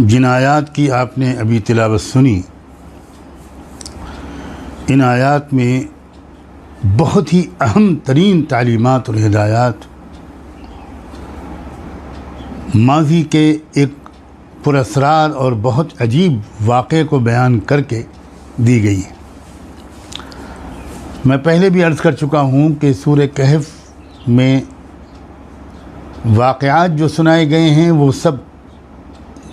जिन आयात की आपने अभी तिलावत सुनी, इन आयात में बहुत ही अहम तरीन तालीमात और हिदायत माज़ी के एक पुरअसरार और बहुत अजीब वाक़े को बयान करके दी गई है। मैं पहले भी अर्ज़ कर चुका हूँ कि सूरह कहफ़ में वाक़यात जो सुनाए गए हैं वो सब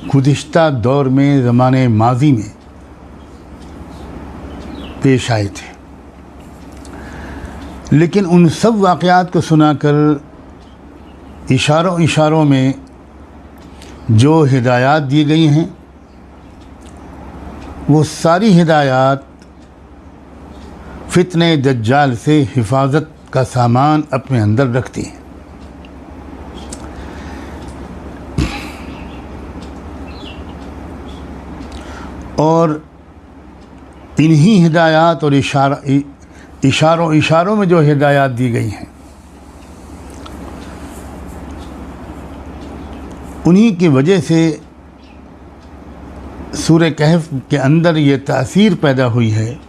गुज़िश्ता दौर में ज़माने माज़ी में पेश आए थे, लेकिन उन सब वाक़यात को सुनाकर इशारों में जो हिदायत दी गई हैं वो सारी हिदायत फितने दज्जाल से हिफाजत का सामान अपने अंदर रखती हैं। और इन्हीं हिदायत और इशारों में जो हिदायत दी गई हैं उन्हीं की वजह से सूरह कहफ़ के अंदर ये तासीर पैदा हुई है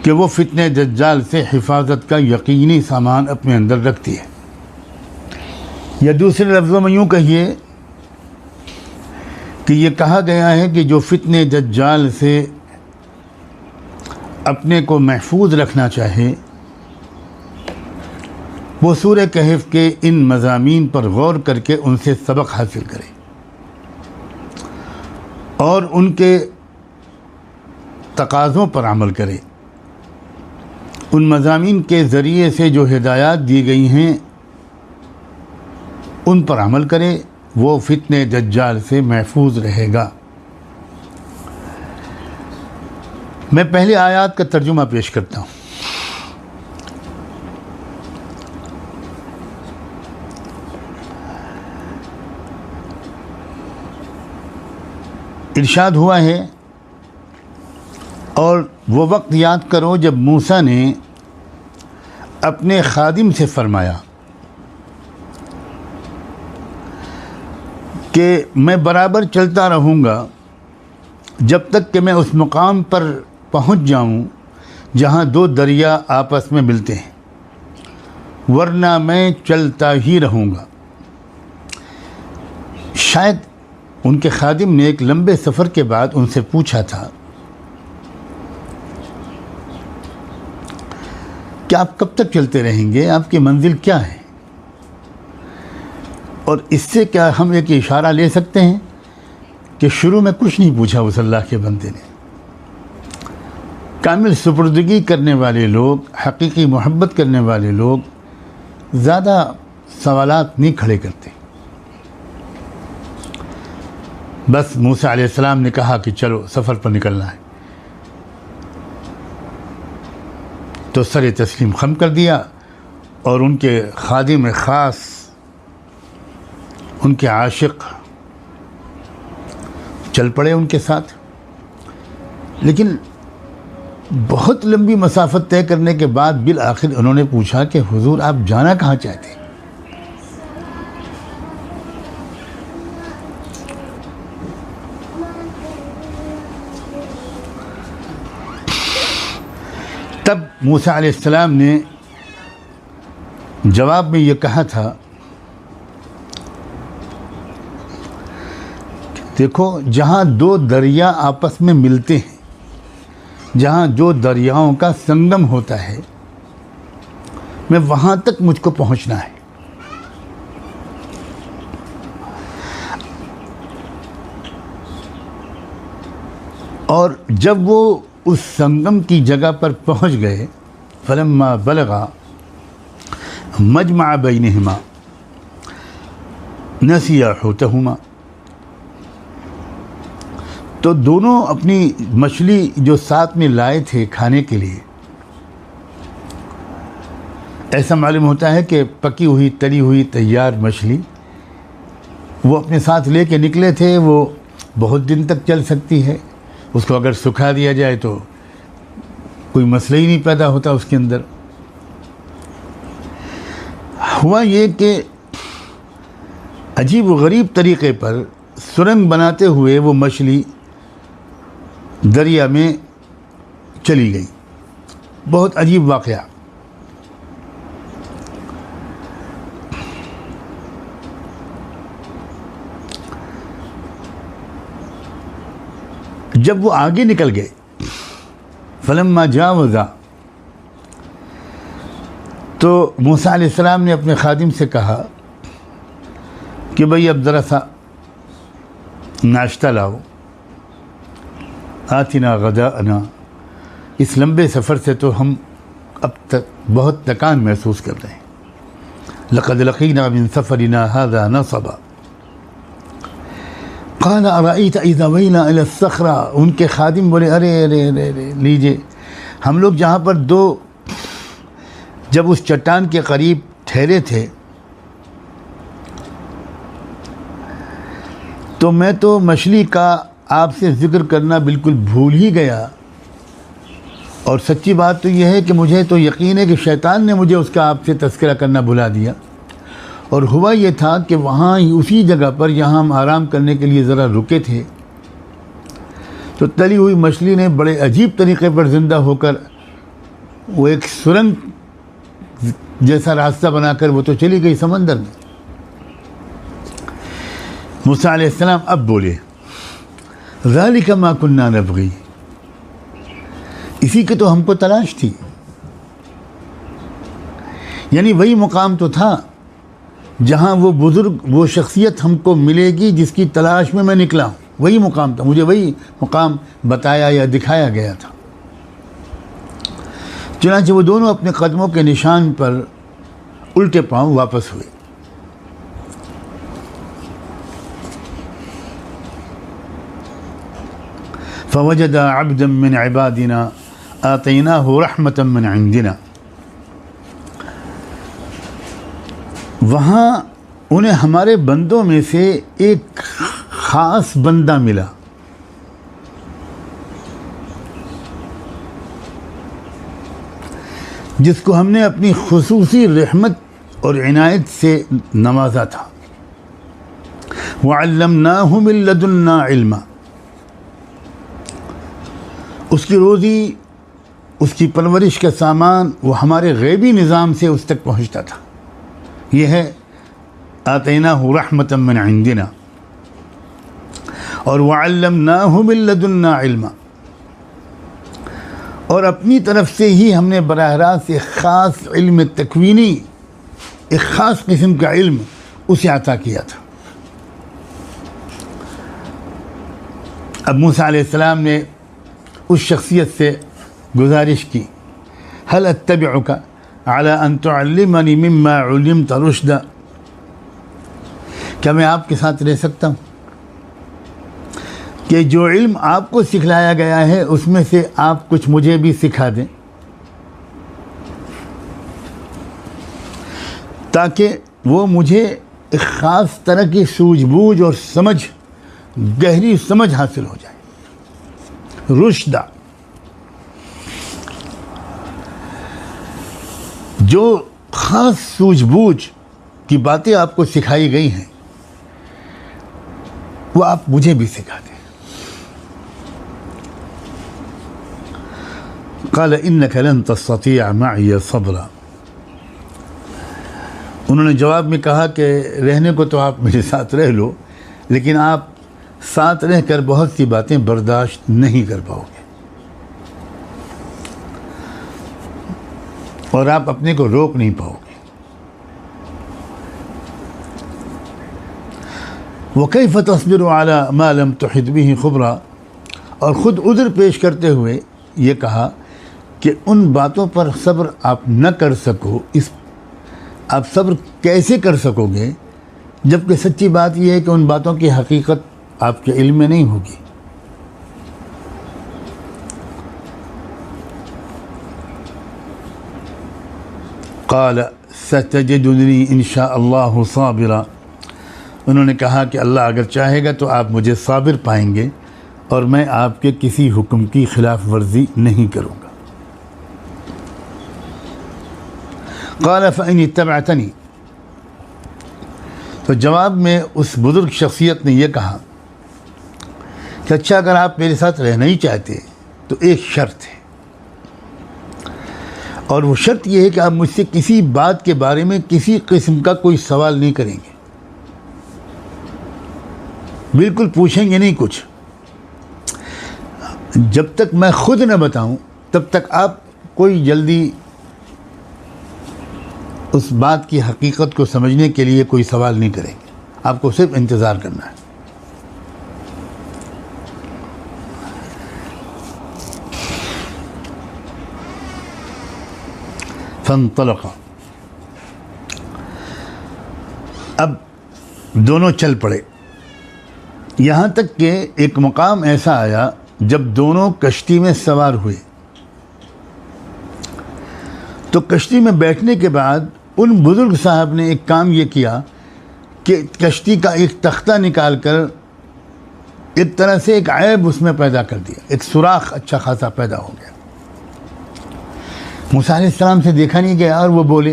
कि वो फितने दज्जाल से हिफाजत का यकीनी सामान अपने अंदर रखती है। या दूसरे लफ्ज़ों में यूँ कहिए कि ये कहा गया है कि जो फितने दज्जाल से अपने को महफूज रखना चाहे वो सूरह कहफ़ के इन मज़ामीन पर गौर करके उनसे सबक हासिल करे और उनके तकाज़ों पर अमल करे। उन मज़ामीन के ज़रिए से जो हिदायत दी गई हैं उन पर अमल करे, वो फितने दज्जाल से महफूज रहेगा। मैं पहले आयत का तर्जुमा पेश करता हूँ। इरशाद हुआ है, और वो वक्त याद करो जब मूसा ने अपने खादिम से फरमाया कि मैं बराबर चलता रहूँगा जब तक कि मैं उस मुकाम पर पहुँच जाऊँ जहाँ दो दरिया आपस में मिलते हैं, वरना मैं चलता ही रहूँगा। शायद उनके खादिम ने एक लंबे सफ़र के बाद उनसे पूछा था कि आप कब तक चलते रहेंगे, आपकी मंजिल क्या है। और इससे क्या हम एक इशारा ले सकते हैं कि शुरू में कुछ नहीं पूछा उस अल्लाह के बंदे ने। कामिल सुपुर्दगी करने वाले लोग, हकीकी मोहब्बत करने वाले लोग ज़्यादा सवालात नहीं खड़े करते। बस मूसा अलैहिस्सलाम ने कहा कि चलो सफ़र पर निकलना है, तो सर तस्लीम खम कर दिया और उनके खादिम ख़ास, उनके आशिक चल पड़े उनके साथ। लेकिन बहुत लंबी मसाफत तय करने के बाद बिल आखिर उन्होंने पूछा कि हुजूर आप जाना कहाँ चाहते हैं। तब मूसा अलैहिस्सलाम ने जवाब में ये कहा था, देखो जहाँ दो दरिया आपस में मिलते हैं, जहाँ दो दरियाओं का संगम होता है, मैं वहाँ तक मुझको पहुँचना है। और जब वो उस संगम की जगह पर पहुँच गए, फलम्मा बलगा मजमा बैनहुमा नसिया हुतहुमा, तो दोनों अपनी मछली जो साथ में लाए थे खाने के लिए, ऐसा मालूम होता है कि पकी हुई तली हुई तैयार मछली वो अपने साथ लेके निकले थे। वो बहुत दिन तक चल सकती है, उसको अगर सुखा दिया जाए तो कोई मसला ही नहीं पैदा होता उसके अंदर। हुआ ये कि अजीब व गरीब तरीक़े पर सुरंग बनाते हुए वो मछली दरिया में चली गई। बहुत अजीब वाक़या। जब वो आगे निकल गए, फलम्मा जावज़ा, तो मूसा अलैहिस्सलाम ने अपने खादिम से कहा कि भाई अब ज़रा सा नाश्ता लाओ, आतिना गदाअना। इस लंबे सफ़र से तो हम अब तक बहुत थकान महसूस कर रहे हैं। लक़द लक़ीना मिन सफ़रिना हाज़ा नसबा। क़ाल अरअयत इज़ा वैना इला सख़रा। उनके खादिम बोले, अरे अरे अरे अरे, लीजिए, हम लोग जहाँ पर जब उस चट्टान के करीब ठहरे थे, तो मैं तो मछली का आपसे ज़िक्र करना बिल्कुल भूल ही गया। और सच्ची बात तो यह है कि मुझे तो यकीन है कि शैतान ने मुझे उसका आपसे तज़किरा करना भुला दिया। और हुआ ये था कि वहाँ उसी जगह पर जहाँ हम आराम करने के लिए ज़रा रुके थे, तो तली हुई मछली ने बड़े अजीब तरीक़े पर ज़िंदा होकर वो एक सुरंग जैसा रास्ता बनाकर वो तो चली गई समंदर में। मूसा अलैहिस्सलाम अब बोले, ज़ालिका मा कुन्ना नबग़ी, इसी की तो हमको तलाश थी। यानी वही मुकाम तो था जहाँ वो बुज़ुर्ग, वो शख्सियत हमको मिलेगी जिसकी तलाश में मैं निकला हूँ। वही मुकाम था, मुझे वही मुकाम बताया या दिखाया गया था। चुनांचे वो दोनों अपने कदमों के निशान पर उल्टे पांव वापस हुए। फ़वजदा अब्दन मिन इबादिना आतैनाहु रहमतन मिन इंदिना। वहाँ उन्हें हमारे बंदों में से एक ख़ास बंदा मिला, जिसको हमने अपनी खुसूसी रहमत और इनायत से नवाजा था। वअल्लमनाहु मिन लदुन्ना इल्मा, उसकी रोज़ी, उसकी परवरिश का सामान वो हमारे गैबी निज़ाम से उस तक पहुँचता था। यह है आतैनाहु रहमतन मिन इंदिना। और वअल्लमनाहु मिन लदुन्ना इल्मा, और अपनी तरफ से ही हमने बराह रास्त एक ख़ास इल्म तकवीनी, एक ख़ास किस्म का इल्म उसे अता किया था। अब मूसा अलैहिस्सलाम ने उस शख्सियत से गुजारिश की, हल अत्तबिउका अला अन तुअल्लिमनी मिम्मा उल्लिमत रुश्दा, क्या मैं आपके साथ रह सकता हूँ कि जो इल्म आपको सिखलाया गया है उसमें से आप कुछ मुझे भी सिखा दें, ताकि वो मुझे एक ख़ास तरह की सूझबूझ और समझ, गहरी समझ हासिल हो जाए। रुश्दा, जो ख़ास सूझबूझ की बातें आपको सिखाई गई हैं वो आप मुझे भी सिखा दें। क़ाल इन्नका लन तस्ततीअ मअई सबरा, उन्होंने जवाब में कहा कि रहने को तो आप मेरे साथ रह लो, लेकिन आप साथ रहकर बहुत सी बातें बर्दाश्त नहीं कर पाओगे और आप अपने को रोक नहीं पाओगे। वकैफ़ तस्बिरु अला मा लम तुहित बिही खुबरा, और ख़ुद उज़्र पेश करते हुए ये कहा कि उन बातों पर सब्र आप न कर सको, इस आप सब्र कैसे कर सकोगे जबकि सच्ची बात यह है कि उन बातों की हकीकत आपके इल्म में नहीं होगी। क़ाल सतजिदुनी इंशा अल्लाहु साबिरा, उन्होंने कहा कि अल्लाह अगर चाहेगा तो आप मुझे साबिर पाएंगे और मैं आपके किसी हुक्म की खिलाफ वर्जी नहीं करूँगा। क़ाल फ़इन इत्तबअतनी, तो जवाब में उस बुज़ुर्ग शख्सियत ने यह कहा कि अच्छा अगर आप मेरे साथ रहना ही चाहते तो एक शर्त है, और वो शर्त यह है कि आप मुझसे किसी बात के बारे में किसी किस्म का कोई सवाल नहीं करेंगे, बिल्कुल पूछेंगे नहीं कुछ। जब तक मैं खुद न बताऊं तब तक आप कोई जल्दी उस बात की हकीकत को समझने के लिए कोई सवाल नहीं करेंगे, आपको सिर्फ इंतज़ार करना है। फंतलक़ा, अब दोनों चल पड़े, यहाँ तक कि एक मकाम ऐसा आया जब दोनों कश्ती में सवार हुए तो कश्ती में बैठने के बाद उन बुज़ुर्ग साहब ने एक काम ये किया कि कश्ती का एक तख्ता निकाल कर एक तरह से एक ऐब उसमें पैदा कर दिया, एक सुराख अच्छा खासा पैदा हो गया। मूसा अलैहिस्सलाम से देखा नहीं गया और वो बोले,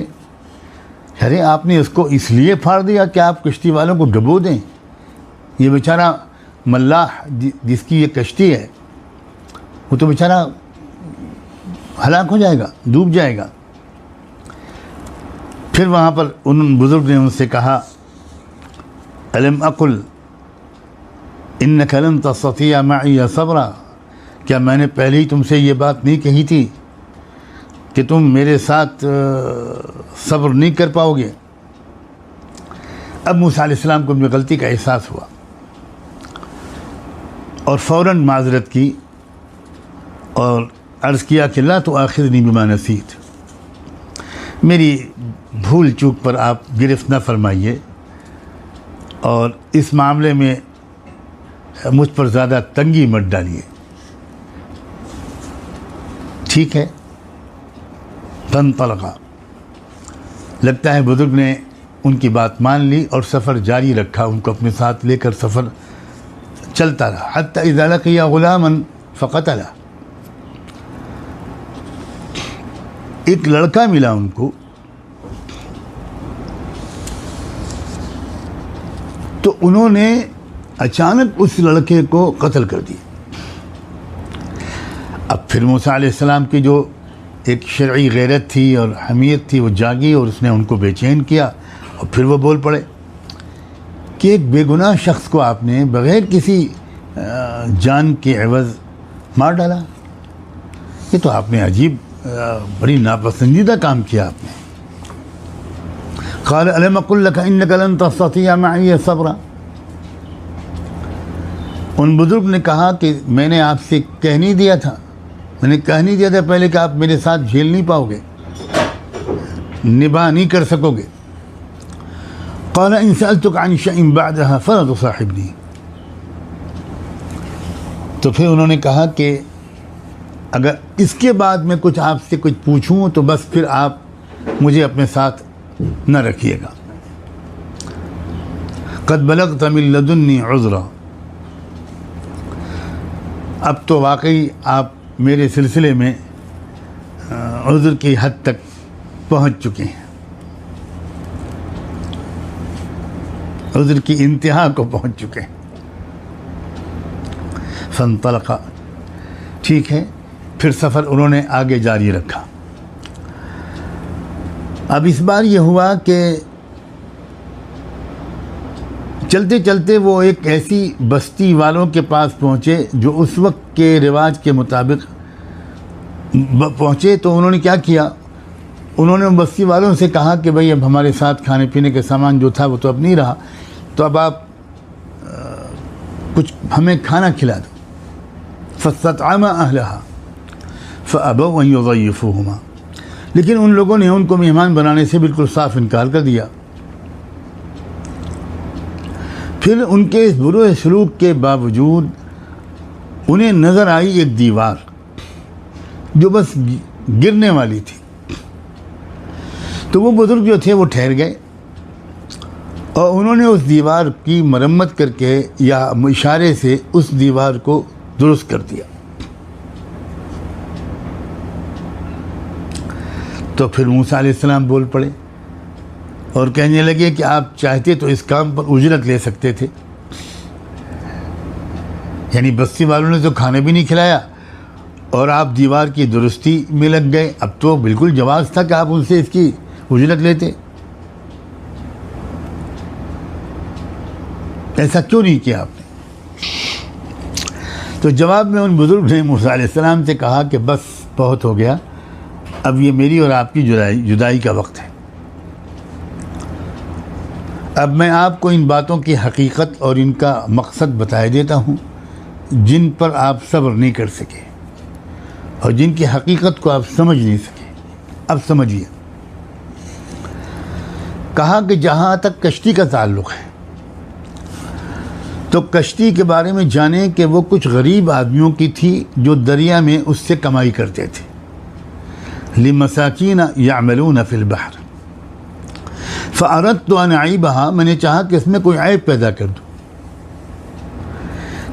अरे आपने इसको इसलिए फाड़ दिया कि आप कश्ती वालों को डुबो दें, ये बेचारा मल्लाह जिसकी ये कश्ती है वो तो बेचारा हलाक हो जाएगा, डूब जाएगा। फिर वहाँ पर उन बुज़ुर्ग ने उनसे कहा, अलम अकुल इन्नका लन तस्ततिअ मई सब्रा, क्या मैंने पहले ही तुमसे ये बात नहीं कही थी कि तुम मेरे साथ सब्र नहीं कर पाओगे। अब मूसा अलैहिस्सलाम को अपनी गलती का एहसास हुआ और फ़ौरन माज़रत की और अर्ज़ किया कि ला तो आखिरनी बिमा नसीत, मेरी भूल चूक पर आप गिरफ़्त न फरमाइए और इस मामले में मुझ पर ज़्यादा तंगी मत डालिए। ठीक है। फंतलक़ा, लगता है बुज़ुर्ग ने उनकी बात मान ली और सफ़र जारी रखा, उनको अपने साथ लेकर सफ़र चलता रहा। हत्ता इज़ा लक़िया ग़ुलामन फ़क़तला, एक लड़का मिला उनको, तो उन्होंने अचानक उस लड़के को कत्ल कर दिया। अब फिर मूसा अलैहिस्सलाम की जो एक शरई गैरत थी और हमीयत थी वो जागी और उसने उनको बेचैन किया और फिर वो बोल पड़े कि एक बेगुनाह शख्स को आपने बग़ैर किसी जान के एवज़ मार डाला, ये तो आपने अजीब बड़ी नापसंदीदा काम किया आपने। क़ाल अलम अक़ुल लका इन्नका लन तस्ततिअ मई सब्रा, उन बुज़ुर्ग ने कहा कि मैंने आपसे कह नहीं दिया था, मैंने कह नहीं दिया था पहले कि आप मेरे साथ झेल नहीं पाओगे, निभा नहीं कर सकोगे। क़ाल इन सअलतुका अन शैइन बअदहा फला तुसाहिबनी, तो फिर उन्होंने कहा कि अगर इसके बाद मैं कुछ आपसे कुछ पूछूं तो बस फिर आप मुझे अपने साथ न रखिएगा। क़द बलग़त मिन लदुन्नी उज़्रा, अब तो वाकई आप मेरे सिलसिले में उज़्र की हद तक पहुँच चुके हैं, उज़्र की इंतहा को पहुँच चुके हैं। फंतलक़ा, ठीक है। फिर सफ़र उन्होंने आगे जारी रखा। अब इस बार ये हुआ कि चलते चलते वो एक ऐसी बस्ती वालों के पास पहुँचे जो उस वक्त के रिवाज के मुताबिक पहुँचे। तो उन्होंने क्या किया, उन्होंने बस्ती वालों से कहा कि भाई अब हमारे साथ खाने पीने के सामान जो था वो तो अब नहीं रहा, तो अब आप कुछ हमें खाना खिला दो। फस्ततअमा अहलहा फअबव अन युज़य्यिफ़ूहुमा, लेकिन उन लोगों ने उनको मेहमान बनाने से बिल्कुल साफ इनकार कर दिया। फिर उनके इस बुरे सलूक के बावजूद उन्हें नज़र आई एक दीवार जो बस गिरने वाली थी। तो वो बुज़ुर्ग जो थे वो ठहर गए और उन्होंने उस दीवार की मरम्मत करके या इशारे से उस दीवार को दुरुस्त कर दिया। तो फिर मूसा अलैहिस्सलाम बोल पड़े और कहने लगे कि आप चाहते तो इस काम पर उजरत ले सकते थे। यानी बस्ती वालों ने तो खाना भी नहीं खिलाया और आप दीवार की दुरुस्ती में लग गए। अब तो बिल्कुल जवाज़ था कि आप उनसे इसकी उजरत लेते। ऐसा क्यों नहीं किया आपने? तो जवाब में उन बुज़ुर्ग ने मूसा अलैहिस्सलाम से कहा कि बस बहुत हो गया, अब ये मेरी और आपकी जुदाई का वक्त है। अब मैं आपको इन बातों की हकीकत और इनका मकसद बताए देता हूँ जिन पर आप सब्र नहीं कर सके और जिनकी हकीकत को आप समझ नहीं सके। अब समझिए। कहा कि जहाँ तक कश्ती का ताल्लुक़ है तो कश्ती के बारे में जाने कि वो कुछ गरीब आदमियों की थी जो दरिया में उससे कमाई करते थे। लिमसाकीन यामलून फिल बहर फ़अरदतु अन अईबहा, मैंने चाहा कि इसमें कोई ऐब पैदा कर दूँ,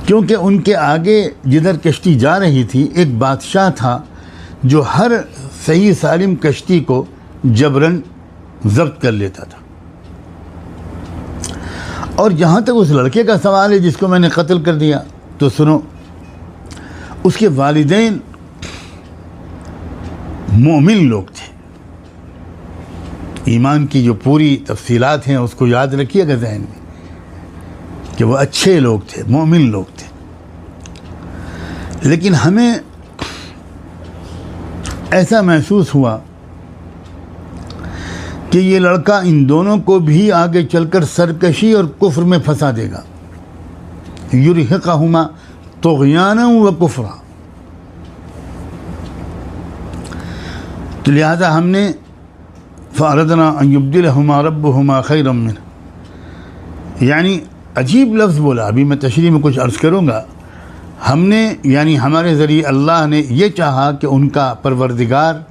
क्योंकि उनके आगे जिधर कश्ती जा रही थी एक बादशाह था जो हर सही सालिम कश्ती को जबरन ज़ब्त कर लेता था। और जहाँ तक उस लड़के का सवाल है जिसको मैंने कत्ल कर दिया, तो सुनो, उसके वालिदैन मोमिन लोग थे। ईमान की जो पूरी तफसीलात हैं उसको याद रखिएगा ज़हन में कि वो अच्छे लोग थे, मोमिन लोग थे। लेकिन हमें ऐसा महसूस हुआ कि ये लड़का इन दोनों को भी आगे चलकर सरकशी और कुफ्र में फंसा देगा। युरहिक़हुमा तुग़याना व कुफ्रा। तो लिहाजा हमने फ़अरदना अन युब्दिलहुमा रब्बुहुमा खैरम मिन, यानी अजीब लफ्ज़ बोला। अभी मैं तशरीह में कुछ अर्ज़ करूँगा। हमने यानी हमारे ज़रिए अल्लाह ने ये चाहा कि उनका परवरदिगार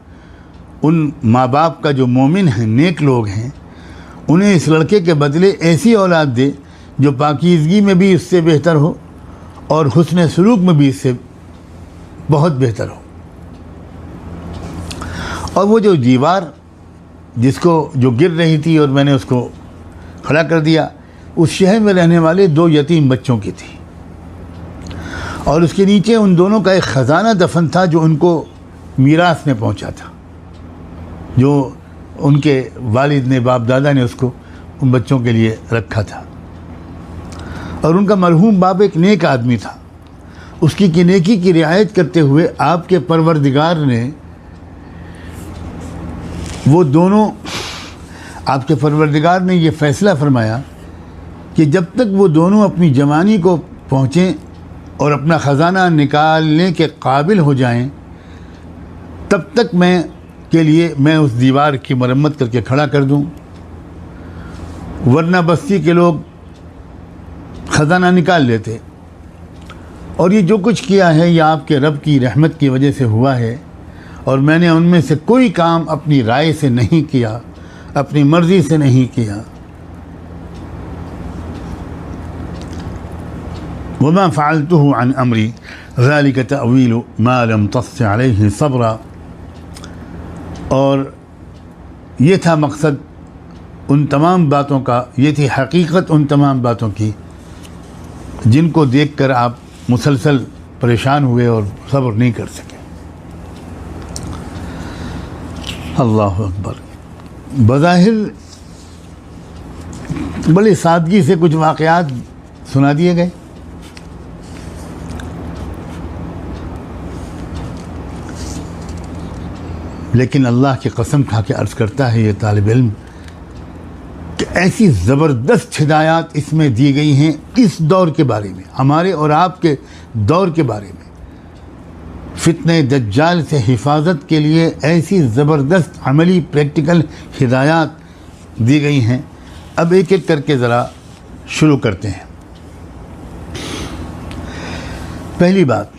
उन माँ बाप का जो मोमिन हैं, नेक लोग हैं, उन्हें इस लड़के के बदले ऐसी औलाद दे जो पाकीज़गी में भी इससे बेहतर हो और हुस्न सलूक में भी इससे बहुत बेहतर हो। और वो जो दीवार जिसको जो गिर रही थी और मैंने उसको खड़ा कर दिया, उस शहर में रहने वाले 2 यतीम बच्चों की थी और उसके नीचे उन दोनों का एक ख़जाना दफन था जो उनको मीरास में पहुंचा था, जो उनके वालिद ने, बाप दादा ने उसको उन बच्चों के लिए रखा था। और उनका मरहूम बाप एक नेक आदमी था। उसकी की नेकी की रियायत करते हुए आपके परवरदिगार ने वो दोनों, आपके परवरदिगार ने ये फ़ैसला फरमाया कि जब तक वो दोनों अपनी जवानी को पहुँचें और अपना ख़जाना निकालने के काबिल हो जाएं, तब तक मैं उस दीवार की मरम्मत करके खड़ा कर दूं, वरना बस्ती के लोग ख़जाना निकाल लेते। और ये जो कुछ किया है ये आपके रब की रहमत की वजह से हुआ है और मैंने उनमें से कोई काम अपनी राय से नहीं किया, अपनी मर्ज़ी से नहीं किया। वमा फ़अलतुहु अन अमरी ज़ालिका तअवीलु मा लम तस्ति अलैहि सब्रा। और ये था मकसद उन तमाम बातों का, ये थी हकीकत उन तमाम बातों की जिनको देखकर आप मुसलसल परेशान हुए और सब्र नहीं कर सके। अल्लाह अकबर। बज़ाहिर बड़ी सादगी से कुछ वाक़यात सुना दिए गए। लेकिन अल्लाह की कसम खा के अर्ज़ करता है ये तालिब इल्म कि ऐसी ज़बरदस्त हिदायत इसमें दी गई हैं इस दौर के बारे में, हमारे और आपके दौर के बारे में। फितने दज्जाल से हिफाजत के लिए ऐसी ज़बरदस्त अमली प्रैक्टिकल हिदायत दी गई हैं। अब एक एक करके ज़रा शुरू करते हैं। पहली बात,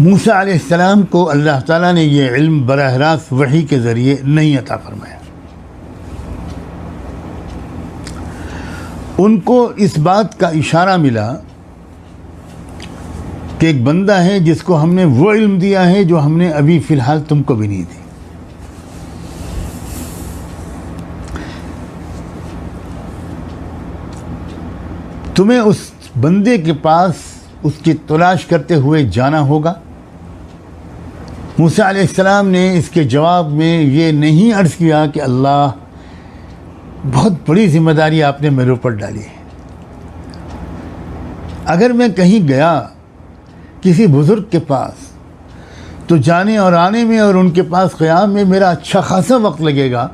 मूसा अलैहिस्सलाम को अल्लाह ताला ने यह इल्म बराह रास्त वही के ज़रिए नहीं अता फरमाया। उनको इस बात का इशारा मिला कि एक बंदा है जिसको हमने वो इल्म दिया है जो हमने अभी फ़िलहाल तुमको भी नहीं दी। तुम्हें उस बंदे के पास उसकी तलाश करते हुए जाना होगा। मूसा अलैहिस्सलाम ने इसके जवाब में ये नहीं अर्ज़ किया कि अल्लाह बहुत बड़ी ज़िम्मेदारी आपने मेरे ऊपर डाली है। अगर मैं कहीं गया किसी बुज़ुर्ग के पास तो जाने और आने में और उनके पास क़याम में मेरा अच्छा खासा वक्त लगेगा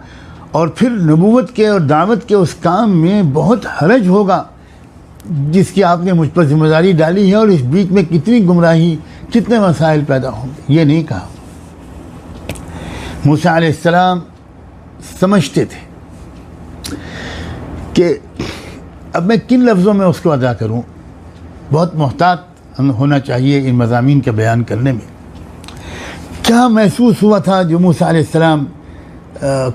और फिर नबूवत के और दावत के उस काम में बहुत हरज होगा जिसकी आपने मुझ पर ज़िम्मेदारी डाली है, और इस बीच में कितनी गुमराही, कितने मसाइल पैदा होंगे। ये नहीं कहा। मूसा अलैहिस्सलाम समझते थे कि अब मैं किन लफ्ज़ों में उसको अदा करूं। बहुत मोहतात होना चाहिए इन मज़ामीन के बयान करने में। क्या महसूस हुआ था जो मूसा अलैहिस्सलाम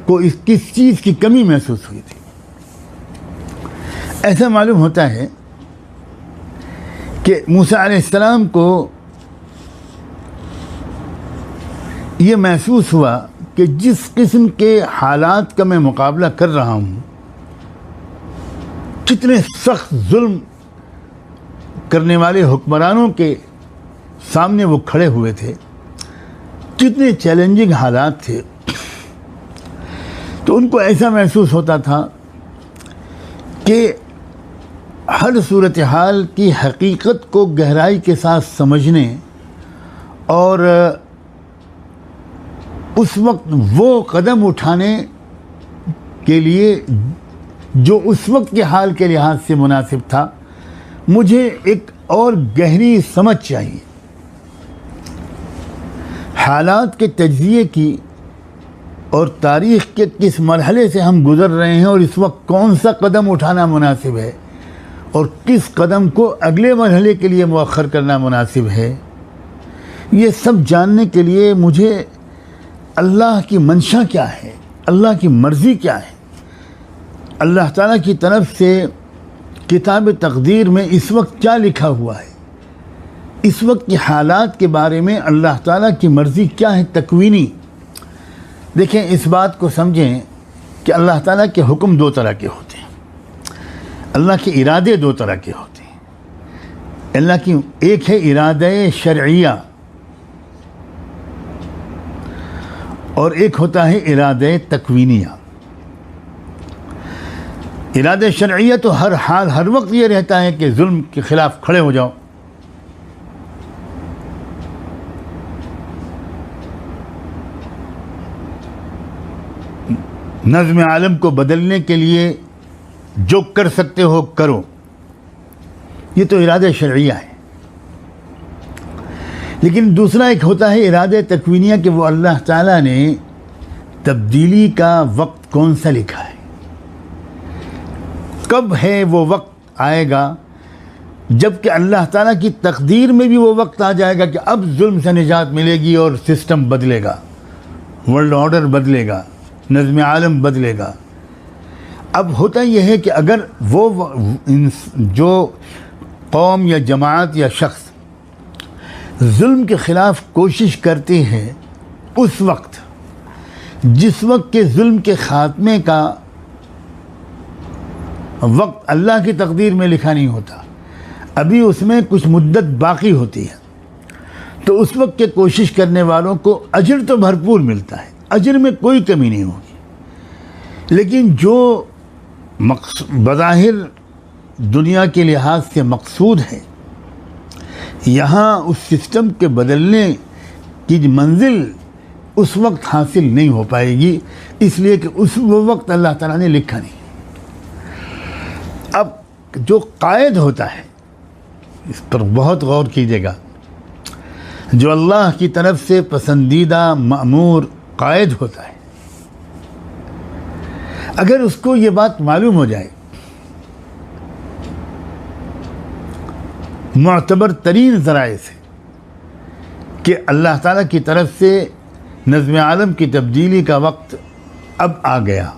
को किस चीज़ की कमी महसूस हुई थी? ऐसा मालूम होता है कि मूसा अलैहिस्सलाम को ये महसूस हुआ कि जिस किस्म के हालात का मैं मुकाबला कर रहा हूँ, कितने सख्त जुल्म करने वाले हुक्मरानों के सामने वो खड़े हुए थे, कितने चैलेंजिंग हालात थे, तो उनको ऐसा महसूस होता था कि हर सूरत हाल की हकीकत को गहराई के साथ समझने और उस वक्त वो कदम उठाने के लिए जो उस वक्त के हाल के लिहाज से मुनासिब था, मुझे एक और गहरी समझ चाहिए। हालात के तज्ज़िये की और तारीख़ के किस मरहले से हम गुज़र रहे हैं और इस वक्त कौन सा कदम उठाना मुनासिब है और किस कदम को अगले मरहले के लिए मुअख्खर करना मुनासिब है, ये सब जानने के लिए मुझे अल्लाह की मंशा क्या है, अल्लाह की मर्ज़ी क्या है, अल्लाह ताला की तरफ से किताब तक़दीर में इस वक्त क्या लिखा हुआ है, इस वक्त के हालात के बारे में अल्लाह ताला की मर्ज़ी क्या है तकवीनी। देखें, इस बात को समझें कि अल्लाह ताला के हुक्म दो तरह के होते हैं, अल्लाह के इरादे दो तरह के होते हैं। अल्लाह की एक है इरादे शरइया और एक होता है इरादे तकवीनिया। इरादे शरइया तो हर हाल हर वक्त ये रहता है कि जुल्म के ख़िलाफ़ खड़े हो जाओ, नज़्म आलम को बदलने के लिए जो कर सकते हो करो, ये तो इरादे शरइया है। लेकिन दूसरा एक होता है इरादे तकवीनिया कि वो अल्लाह ताला ने तब्दीली का वक्त कौन सा लिखा है, कब है वो वक्त आएगा जबकि अल्लाह ताला की तकदीर में भी वो वक्त आ जाएगा कि अब जुल्म से निजात मिलेगी और सिस्टम बदलेगा, वर्ल्ड ऑर्डर बदलेगा, नज़्म आलम बदलेगा। अब होता यह है कि अगर वो जो कौम या जमात या शख्स जुल्म के ख़िलाफ़ कोशिश करते हैं, उस वक्त जिस वक्त के जुल्म के ख़ात्मे का वक्त अल्लाह की तकदीर में लिखा नहीं होता, अभी उसमें कुछ मुद्दत बाकी होती है, तो उस वक्त के कोशिश करने वालों को अजर तो भरपूर मिलता है, अजर में कोई कमी नहीं होगी। लेकिन जो बज़ाहिर दुनिया के लिहाज से मकसूद है, यहाँ उस सिस्टम के बदलने की मंजिल उस वक्त हासिल नहीं हो पाएगी, इसलिए कि उस वक्त अल्लाह ताला ने लिखा नहीं। अब जो कायद होता है, इस पर बहुत गौर कीजिएगा, जो अल्लाह की तरफ से पसंदीदा मामूर कायद होता है, अगर उसको ये बात मालूम हो जाए मुअतबर तरीन ज़राए से कि अल्लाह ताला की तरफ से नज़्म आलम की तब्दीली का वक्त अब आ गया,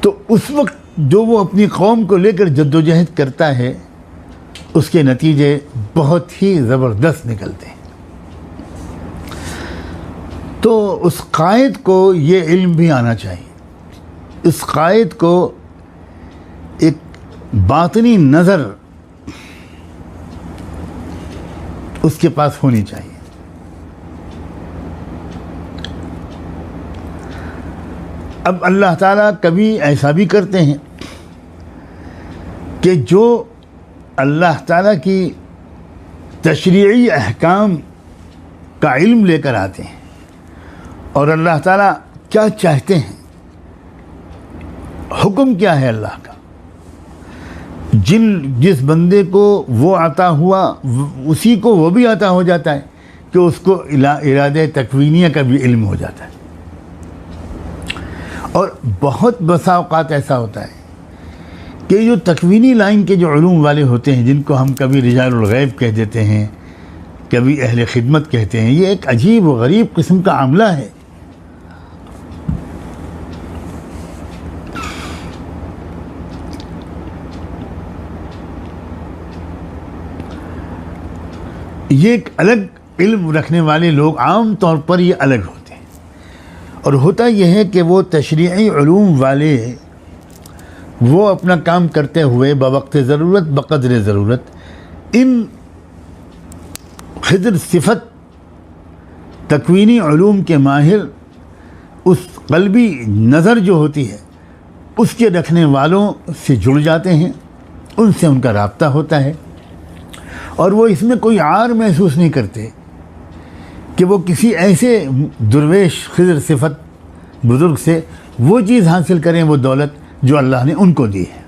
तो उस वक्त जो वो अपनी कौम को लेकर जद्दोजहद करता है, उसके नतीजे बहुत ही ज़बरदस्त निकलते हैं। तो उस कायद को ये इल्म भी आना चाहिए, इस कायद को एक बातनी नज़र उसके पास होनी चाहिए। अब अल्लाह ताला कभी ऐसा भी करते हैं कि जो अल्लाह ताला की तशरीई अहकाम का इल्म लेकर आते हैं और अल्लाह ताला क्या चाहते हैं, हुक्म क्या है अल्लाह का, जिस बंदे को वो आता हुआ उसी को वो भी आता हो जाता है कि उसको इरादे तकवीनिया का भी इल्म हो जाता है। और बहुत बसा औक़ात ऐसा होता है कि जो तकवीनी लाइन के जो उलूम वाले होते हैं, जिनको हम कभी रिजालुल गैब कह देते हैं, कभी अहले खिदमत कहते हैं, ये एक अजीब व गरीब किस्म का आमला है। ये एक अलग इल्म रखने वाले लोग आम तौर पर ये अलग होते हैं, और होता यह है कि वो तशरीई उलूम वाले वो अपना काम करते हुए बवक्त ज़रूरत बक़द्र ज़रूरत इन खिज़र सिफत तकवीनी उलूम के माहिर उस क़ल्बी नज़र जो होती है उसके रखने वालों से जुड़ जाते हैं, उनसे उनका राब्ता होता है, और वो इसमें कोई आर महसूस नहीं करते कि वो किसी ऐसे दुर्वेश खिज़र सिफत बुज़ुर्ग से वो चीज़ हासिल करें, वो दौलत जो अल्लाह ने उनको दी है।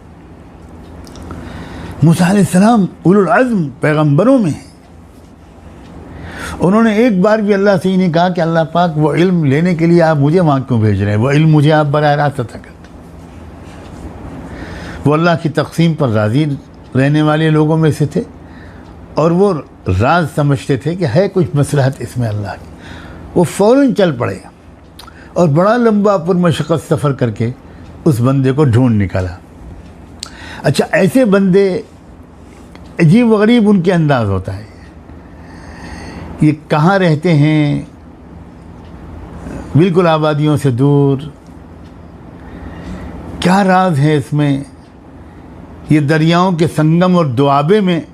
मूसा अलैहिस्सलाम उलुल अज़्म पैगम्बरों में है, उन्होंने एक बार भी अल्लाह से ही नहीं कहा कि अल्लाह पाक वो इल्म लेने के लिए आप मुझे वहाँ क्यों भेज रहे हैं, वो इल्म मुझे आप बराह रास्त अता करते। वो अल्लाह की तक़सीम पर राज़ी रहने वाले लोगों में से थे, और वो राज समझते थे कि है कुछ मसलहत इसमें अल्लाह की। वो फ़ौरन चल पड़े और बड़ा लंबा पुरमशक्क़त सफ़र करके उस बंदे को ढूंढ निकाला। अच्छा, ऐसे बंदे अजीब व गरीब उनके अंदाज़ होता है, ये कहाँ रहते हैं, बिल्कुल आबादियों से दूर, क्या राज है इसमें, ये दरियाओं के संगम और दुआबे में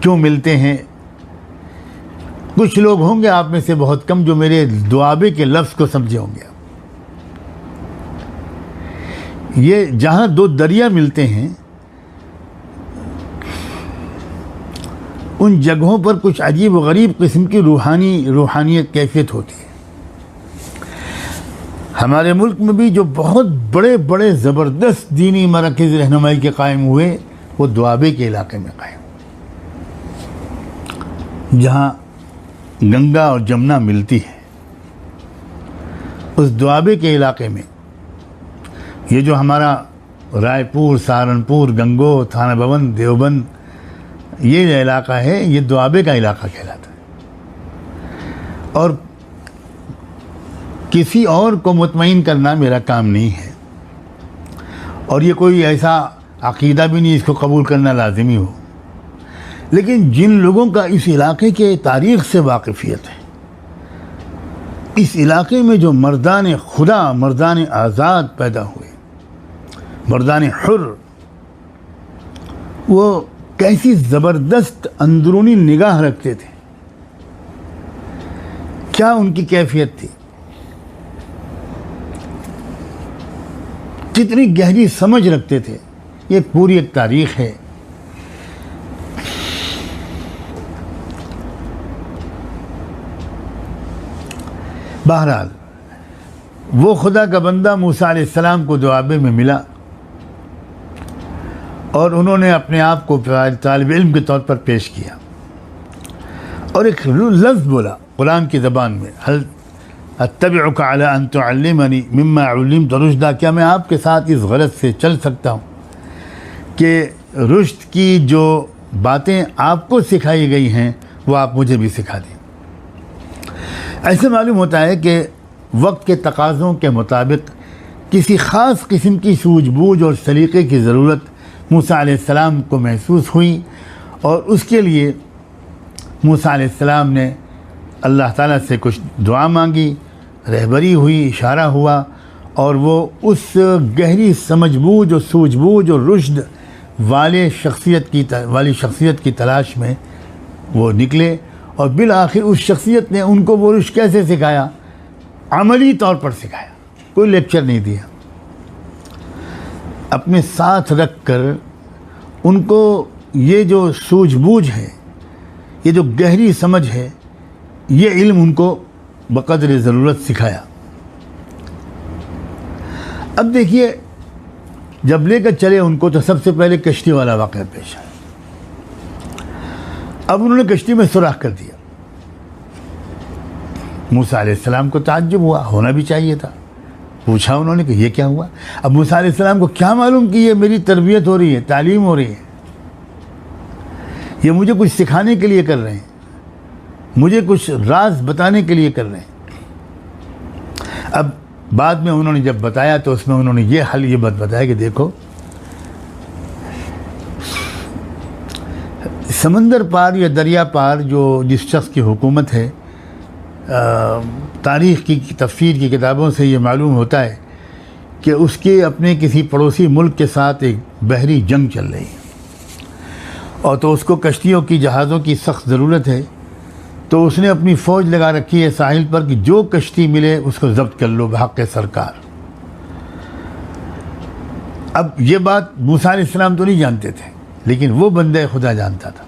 क्यों मिलते हैं। कुछ लोग होंगे आप में से बहुत कम जो मेरे दुआबे के लफ्ज़ को समझे होंगे। ये जहाँ दो दरिया मिलते हैं उन जगहों पर कुछ अजीब व गरीब किस्म की रूहानियत कैफियत होती है। हमारे मुल्क में भी जो बहुत बड़े बड़े ज़बरदस्त दीनी मराकिज़ रहनुमाई के कायम हुए वो दुआबे के इलाके में कायम, जहाँ गंगा और जमुना मिलती है। उस दुआबे के इलाके में ये जो हमारा रायपुर, सहारनपुर, गंगोह, थाना भवन, देवबंद, ये जो इलाका है ये दुआबे का इलाका कहलाता है। और किसी और को मुतमईन करना मेरा काम नहीं है, और ये कोई ऐसा अक़ीदा भी नहीं इसको कबूल करना लाज़िमी हो, लेकिन जिन लोगों का इस इलाके के तारीख़ से वाक़िफ़ियत है, इस इलाके में जो मर्दान खुदा, मर्दान आज़ाद पैदा हुए, मर्दान हुर, वो कैसी ज़बरदस्त अंदरूनी निगाह रखते थे, क्या उनकी कैफियत थी। कितनी गहरी समझ रखते थे, ये पूरी एक तारीख़ है। बहरहाल वो खुदा का बंदा मूसा अलैहिस्सलाम को दुआबे में मिला और उन्होंने अपने आप को तालिब इल्म के तौर पर पेश किया और एक लफ्ज़ बोला कुरान की ज़बान में, हल अत्तबिउका अला अन तुअल्लिमनी मिम्मा उल्लिमत रुश्दा, क्या मैं आपके साथ इस गरज से चल सकता हूँ कि रुश्द की जो बातें आपको सिखाई गई हैं वो आप मुझे भी सिखा दें। ऐसे मालूम होता है कि वक्त के तकाज़ों के मुताबिक किसी ख़ास किस्म की सूझबूझ और सलीक़े की ज़रूरत मूसा अलैहिस्सलाम को महसूस हुई और उसके लिए मूसा अलैहिस्सलाम ने अल्लाह ताला से कुछ दुआ मांगी, रहबरी हुई, इशारा हुआ और वो उस गहरी समझबूझ और सूझबूझ और रुश्द वाली शख्सियत की तलाश में वो निकले और बिल आखिर उस शख्सियत ने उनको वो रुश्द कैसे सिखाया, अमली तौर पर सिखाया, कोई लेक्चर नहीं दिया। अपने साथ रख कर उनको ये जो सूझबूझ है, ये जो गहरी समझ है, ये इल्म उनको बक़द्र ज़रूरत सिखाया। अब देखिए, जब लेकर चले उनको तो सबसे पहले कश्ती वाला वाक़या पेश आया। अब उन्होंने कश्ती में सुराख कर दिया। मूसा अलैहिस्सलाम को ताज्जुब हुआ, होना भी चाहिए था। पूछा उन्होंने कि ये क्या हुआ। अब मूसा अलैहिस्सलाम को क्या मालूम कि ये मेरी तरबियत हो रही है, तालीम हो रही है, ये मुझे कुछ सिखाने के लिए कर रहे हैं, मुझे कुछ राज बताने के लिए कर रहे हैं। अब बाद में उन्होंने जब बताया तो उसमें उन्होंने ये बात बताया कि देखो, समंदर पार या दरिया पार जो जिस शख्स की हुकूमत है, तारीख़ की तफसीर की किताबों से ये मालूम होता है कि उसके अपने किसी पड़ोसी मुल्क के साथ एक बहरी जंग चल रही है और तो उसको कश्तियों की, जहाज़ों की सख्त ज़रूरत है। तो उसने अपनी फ़ौज लगा रखी है साहिल पर कि जो कश्ती मिले उसको ज़ब्त कर लो बहक़ सरकार। अब ये बात मूसा अलैहिस्सलाम तो नहीं जानते थे, लेकिन वो बंदे खुदा जानता था।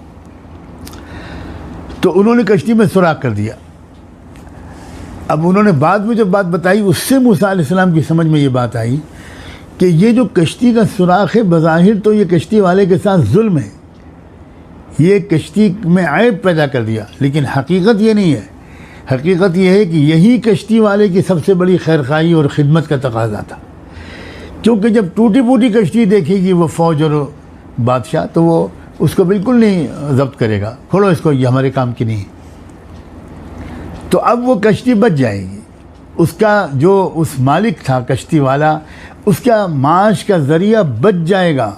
तो उन्होंने कश्ती में सुराख कर दिया। अब उन्होंने बाद में जब बात बताई, उससे मूसा अलैहिस्सलाम की समझ में ये बात आई कि ये जो कश्ती का सुराख है, बज़ाहिर तो ये कश्ती वाले के साथ जुल्म है, ये कश्ती में ऐब पैदा कर दिया, लेकिन हकीकत ये नहीं है। हकीकत ये है कि यही कश्ती वाले की सबसे बड़ी खैरखाई और ख़िदमत का तकाज़ा था, क्योंकि जब टूटी फूटी कश्ती देखेगी वो फ़ौज और बादशाह तो वो उसको बिल्कुल नहीं ज़ब्त करेगा, छोड़ो इसको, ये हमारे काम की नहीं है। तो अब वो कश्ती बच जाएगी। उसका जो उस मालिक था कश्ती वाला, उसका माश का ज़रिया बच जाएगा।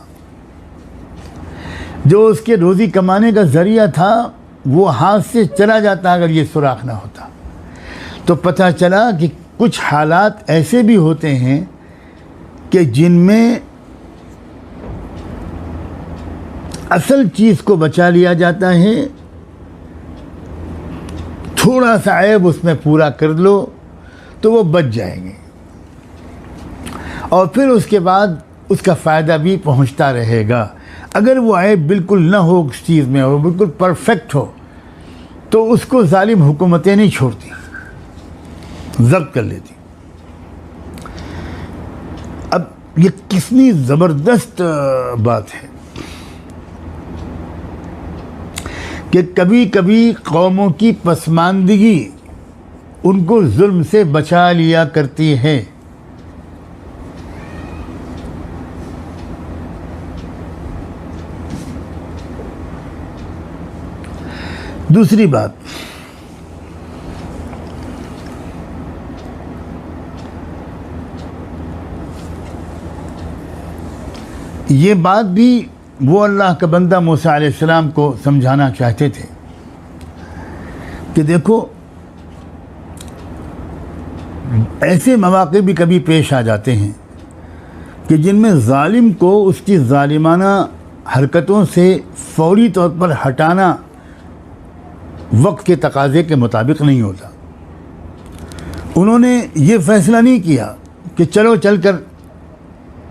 जो उसके रोज़ी कमाने का ज़रिया था वो हाथ से चला जाता अगर ये सुराख ना होता। तो पता चला कि कुछ हालात ऐसे भी होते हैं कि जिनमें असल चीज़ को बचा लिया जाता है, थोड़ा सा ऐब उसमें पूरा कर लो तो वो बच जाएंगे और फिर उसके बाद उसका फ़ायदा भी पहुंचता रहेगा। अगर वो ऐब बिल्कुल ना हो उस चीज़ में और बिल्कुल परफेक्ट हो तो उसको जालिम हुकूमतें नहीं छोड़ती, ज़ब्त कर लेती। अब ये कितनी ज़बरदस्त बात है कि कभी कभी कौमों की पसमानदगी उनको जुल्म से बचा लिया करती है। दूसरी बात, ये बात भी वो अल्लाह का बंदा मूसा अलैहिस्सलाम को समझाना चाहते थे कि देखो, ऐसे मौक़े भी कभी पेश आ जाते हैं कि जिनमें ज़ालिम को उसकी ज़ालिमाना हरकतों से फ़ौरी तौर पर हटाना वक्त के तकाज़े के मुताबिक नहीं होता। उन्होंने ये फ़ैसला नहीं किया कि चलो चल कर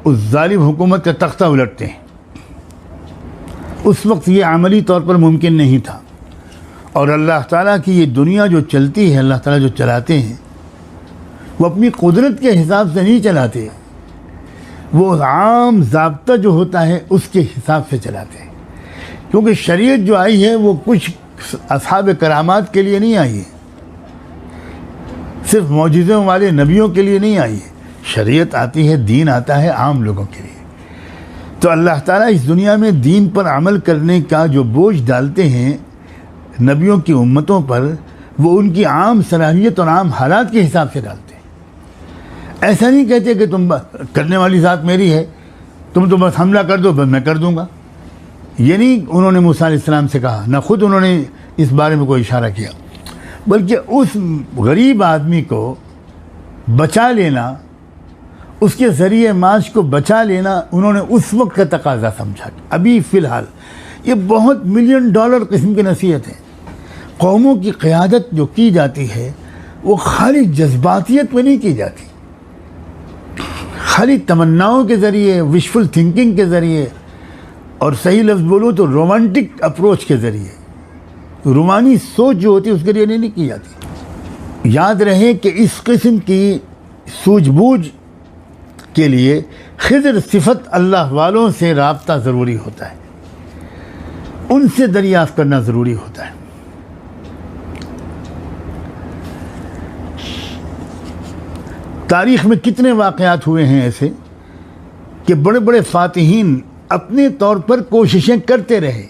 उस जालिम हुकूमत का तख्ता उलटते हैं। उस वक्त ये अमली तौर पर मुमकिन नहीं था। और अल्लाह ताला की ये दुनिया जो चलती है, अल्लाह ताला जो चलाते हैं, वो अपनी कुदरत के हिसाब से नहीं चलाते, वो आम ज़ाब्ता जो होता है उसके हिसाब से चलाते हैं। क्योंकि शरीयत जो आई है वो कुछ असहाब करामात के लिए नहीं आई है, सिर्फ मौजिज़ों वाले नबियों के लिए नहीं आई है। शरीयत आती है, दीन आता है आम लोगों के लिए। तो अल्लाह ताला इस दुनिया में दीन पर अमल करने का जो बोझ डालते हैं नबियों की उम्मतों पर, वो उनकी आम सलाहियत और आम हालात के हिसाब से डालते हैं। ऐसा नहीं कहते कि तुम करने वाली ज़ात मेरी है, तुम तो बस हमला कर दो, बस मैं कर दूंगा। ये नहीं उन्होंने मूसा अलैहिस्सलाम से कहा, ना खुद उन्होंने इस बारे में कोई इशारा किया, बल्कि उस गरीब आदमी को बचा लेना, उसके ज़रिए माश को बचा लेना उन्होंने उस वक्त का तकाजा समझा। अभी फ़िलहाल ये बहुत $1,000,000 किस्म की नसीहत है। कौमों की क़यादत जो की जाती है वो खाली जज्बातियत में नहीं की जाती, खाली तमन्नाओं के ज़रिए, विशफुल थिंकिंग के ज़रिए, और सही लफ्ज़ बोलूँ तो रोमांटिक अप्रोच के ज़रिए, रूमानी सोच जो होती है उसके लिए नहीं की जाती। याद रहे कि इस किस्म की सूझबूझ के लिए खिज़र सिफत अल्लाह वालों से राब्ता ज़रूरी होता है, उनसे दरियाफ़्त करना ज़रूरी होता है। तारीख़ में कितने वाक़यात हुए हैं ऐसे कि बड़े बड़े फ़ातिहीन अपने तौर पर कोशिशें करते रहे।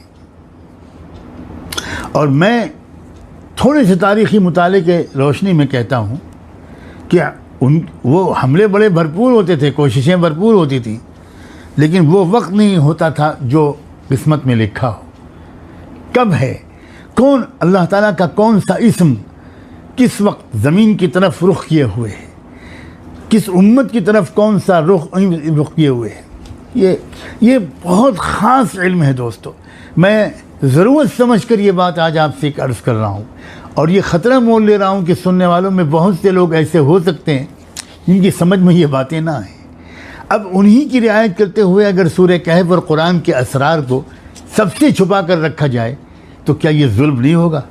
और मैं थोड़े से तारीख़ी मुताले के रोशनी में कहता हूँ कि वो हमले बड़े भरपूर होते थे, कोशिशें भरपूर होती थी, लेकिन वो वक्त नहीं होता था जो किस्मत में लिखा हो। कब है, कौन अल्लाह ताला का कौन सा इस्म किस वक्त ज़मीन की तरफ रुख किए हुए है, किस उम्मत की तरफ कौन सा रुख किए हुए है, ये बहुत ख़ास इल्म है दोस्तों। मैं ज़रूरत समझ कर ये बात आज आपसे अर्ज़ कर रहा हूँ, और ये ख़तरा मोल ले रहा हूँ कि सुनने वालों में बहुत से लोग ऐसे हो सकते हैं जिनकी समझ में ये बातें ना आए। अब उन्हीं की रियायत करते हुए अगर सूरह कहफ और कुरान के असरार को सबसे छुपा कर रखा जाए तो क्या ये जुल्म नहीं होगा?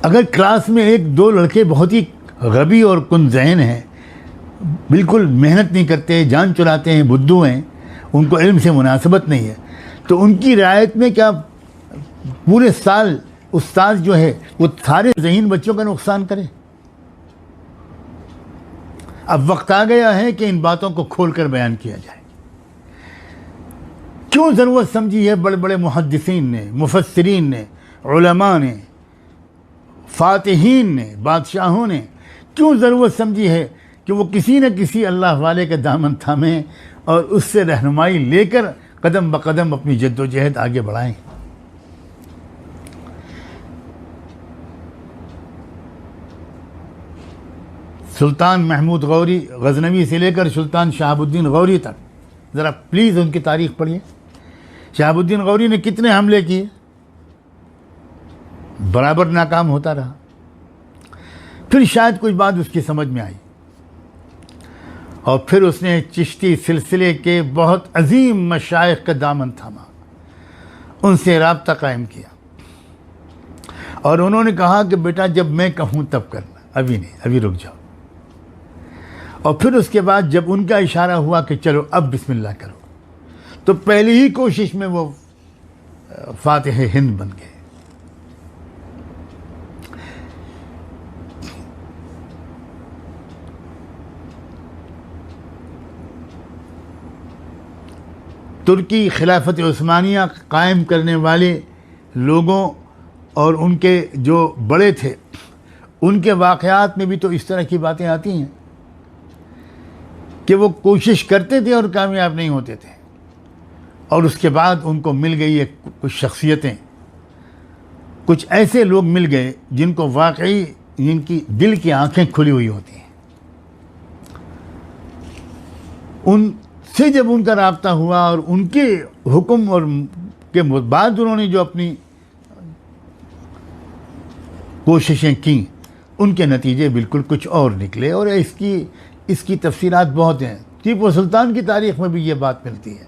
अगर क्लास में एक दो लड़के बहुत ही गबी और कुंज़हन हैं, बिल्कुल मेहनत नहीं करते, जान चुराते हैं, बुद्धू हैं, उनको इल्म से मुनासबत नहीं है, तो उनकी रियायत में क्या पूरे साल उस्ताद जो है वो सारे ज़हीन बच्चों का नुकसान करे? अब वक्त आ गया है कि इन बातों को खोलकर बयान किया जाए। क्यों ज़रूरत समझी है बड़े बड़े मुहद्दिसीन ने, मुफस्सिरीन ने, उलमा ने, फातिहीन ने, बादशाहों ने क्यों ज़रूरत समझी है कि वो किसी न किसी अल्लाह वाले के दामन थामें और उससे रहनुमाई लेकर कदम ब कदम अपनी जद्दोजहद आगे बढ़ाएं। सुल्तान महमूद गौरी गज़नवी से लेकर सुल्तान शहाबुद्दीन गौरी तक ज़रा प्लीज़ उनकी तारीख़ पढ़िए। शहाबुद्दीन गौरी ने कितने हमले किए, बराबर नाकाम होता रहा। फिर शायद कुछ बात उसकी समझ में आई और फिर उसने चिश्ती सिलसिले के बहुत अजीम मशाइख का दामन थामा, उनसे राब्ता कायम किया और उन्होंने कहा कि बेटा जब मैं कहूँ तब करना, अभी नहीं, अभी रुक जाओ। और फिर उसके बाद जब उनका इशारा हुआ कि चलो अब बिस्मिल्लाह करो, तो पहली ही कोशिश में वो फातिह हिंद बन गए। तुर्की खिलाफत उस्मानिया कायम करने वाले लोगों और उनके जो बड़े थे, उनके वाक़यात में भी तो इस तरह की बातें आती हैं कि वो कोशिश करते थे और कामयाब नहीं होते थे, और उसके बाद उनको मिल गई है कुछ शख्सियतें, कुछ ऐसे लोग मिल गए जिनको वाकई जिनकी दिल की आंखें खुली हुई होती हैं। उनसे जब उनका राब्ता हुआ और उनके हुक्म और के बाद उन्होंने जो अपनी कोशिशें की, उनके नतीजे बिल्कुल कुछ और निकले। और इसकी तफसीलात बहुत हैं। टीपू सुल्तान की तारीख में भी ये बात मिलती है।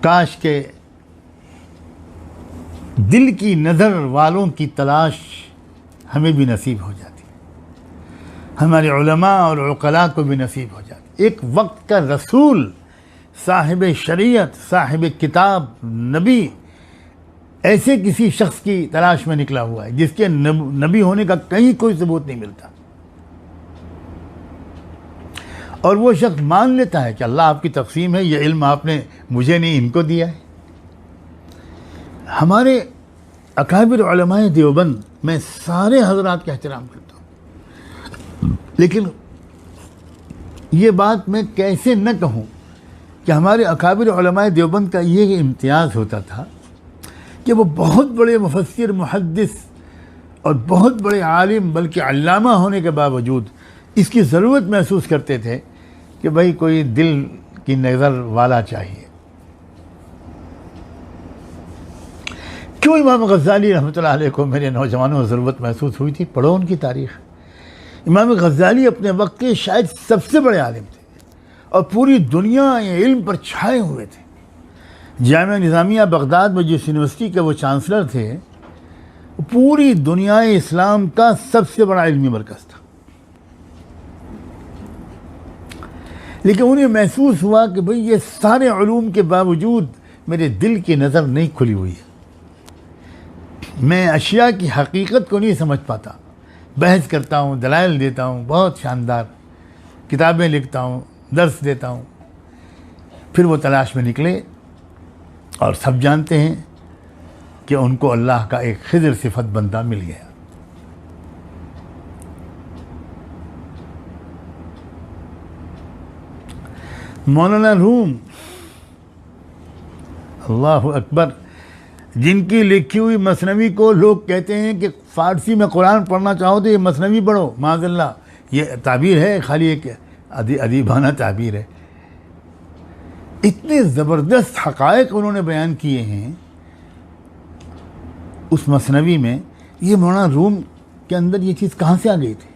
काश के दिल की नज़र वालों की तलाश हमें भी नसीब हो जाती, हमारे उलमा और उक़ला को भी नसीब हो जाती। एक वक्त का रसूल, साहिब शरीयत, साहिब किताब, नबी, ऐसे किसी शख्स की तलाश में निकला हुआ है जिसके नबी होने का कहीं कोई सबूत नहीं मिलता, और वो शख्स मान लेता है कि अल्लाह आपकी तक़सीम है, ये इल्म आपने मुझे नहीं इनको दिया है। हमारे अकाबिर उलमाए देवबंद, मैं सारे हज़रात का एहतराम करता हूँ, लेकिन ये बात मैं कैसे न कहूँ कि हमारे अकाबिर उलमाए देवबंद का ये इम्तियाज़ होता था कि वो बहुत बड़े मुफस्सिर, मुहद्दिस और बहुत बड़े आलिम बल्कि अल्लामा होने के बावजूद इसकी ज़रूरत महसूस करते थे कि भाई कोई दिल की नज़र वाला चाहिए। क्यों इमाम गज़ाली रहमतुल्लाह अलैह को मेरे नौजवानों को ज़रूरत महसूस हुई थी? पढ़ो उनकी तारीख़। इमाम गज़ाली अपने वक्त के शायद सबसे बड़े आलिम थे और पूरी दुनिया इल्म पर छाए हुए थे। जामिया निज़ामिया बगदाद में जिस यूनिवर्सिटी के वो चांसलर थे, पूरी दुनिया इस्लाम का सबसे बड़ा इल्मी मरकज़ था, लेकिन उन्हें महसूस हुआ कि भाई ये सारे उलूम के बावजूद मेरे दिल की नज़र नहीं खुली हुई है, मैं अशिया की हकीकत को नहीं समझ पाता। बहस करता हूँ, दलाइल देता हूँ, बहुत शानदार किताबें लिखता हूँ, दर्स देता हूँ। फिर वो तलाश में निकले और सब जानते हैं कि उनको अल्लाह का एक खिज़र सिफत बंदा मिल गया। मौलाना रूम, अल्लाह अकबर, जिनकी लिखी हुई मसनवी को लोग कहते हैं कि फ़ारसी में कुरान पढ़ना चाहो तो ये मसनवी पढ़ो, माज़ल्लाह, ये ताबीर है, खाली एक अदीबाना ताबीर है। इतने ज़बरदस्त हक़ाइक़ उन्होंने बयान किए हैं उस मसनवी में। ये मौलाना रूम के अंदर ये चीज़ कहाँ से आ गई थी?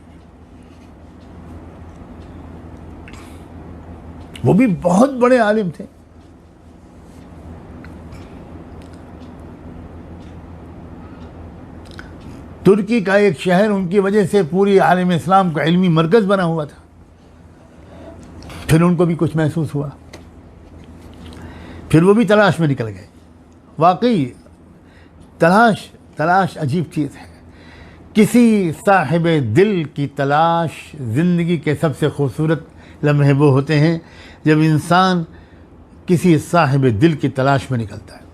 वो भी बहुत बड़े आलिम थे। तुर्की का एक शहर उनकी वजह से पूरी आलम इस्लाम का इल्मी मरकज़ बना हुआ था। फिर उनको भी कुछ महसूस हुआ, फिर वो भी तलाश में निकल गए। वाकई तलाश अजीब चीज़ है। किसी साहिब दिल की तलाश ज़िंदगी के सबसे खूबसूरत लम्हे वो होते हैं जब इंसान किसी साहिब दिल की तलाश में निकलता है।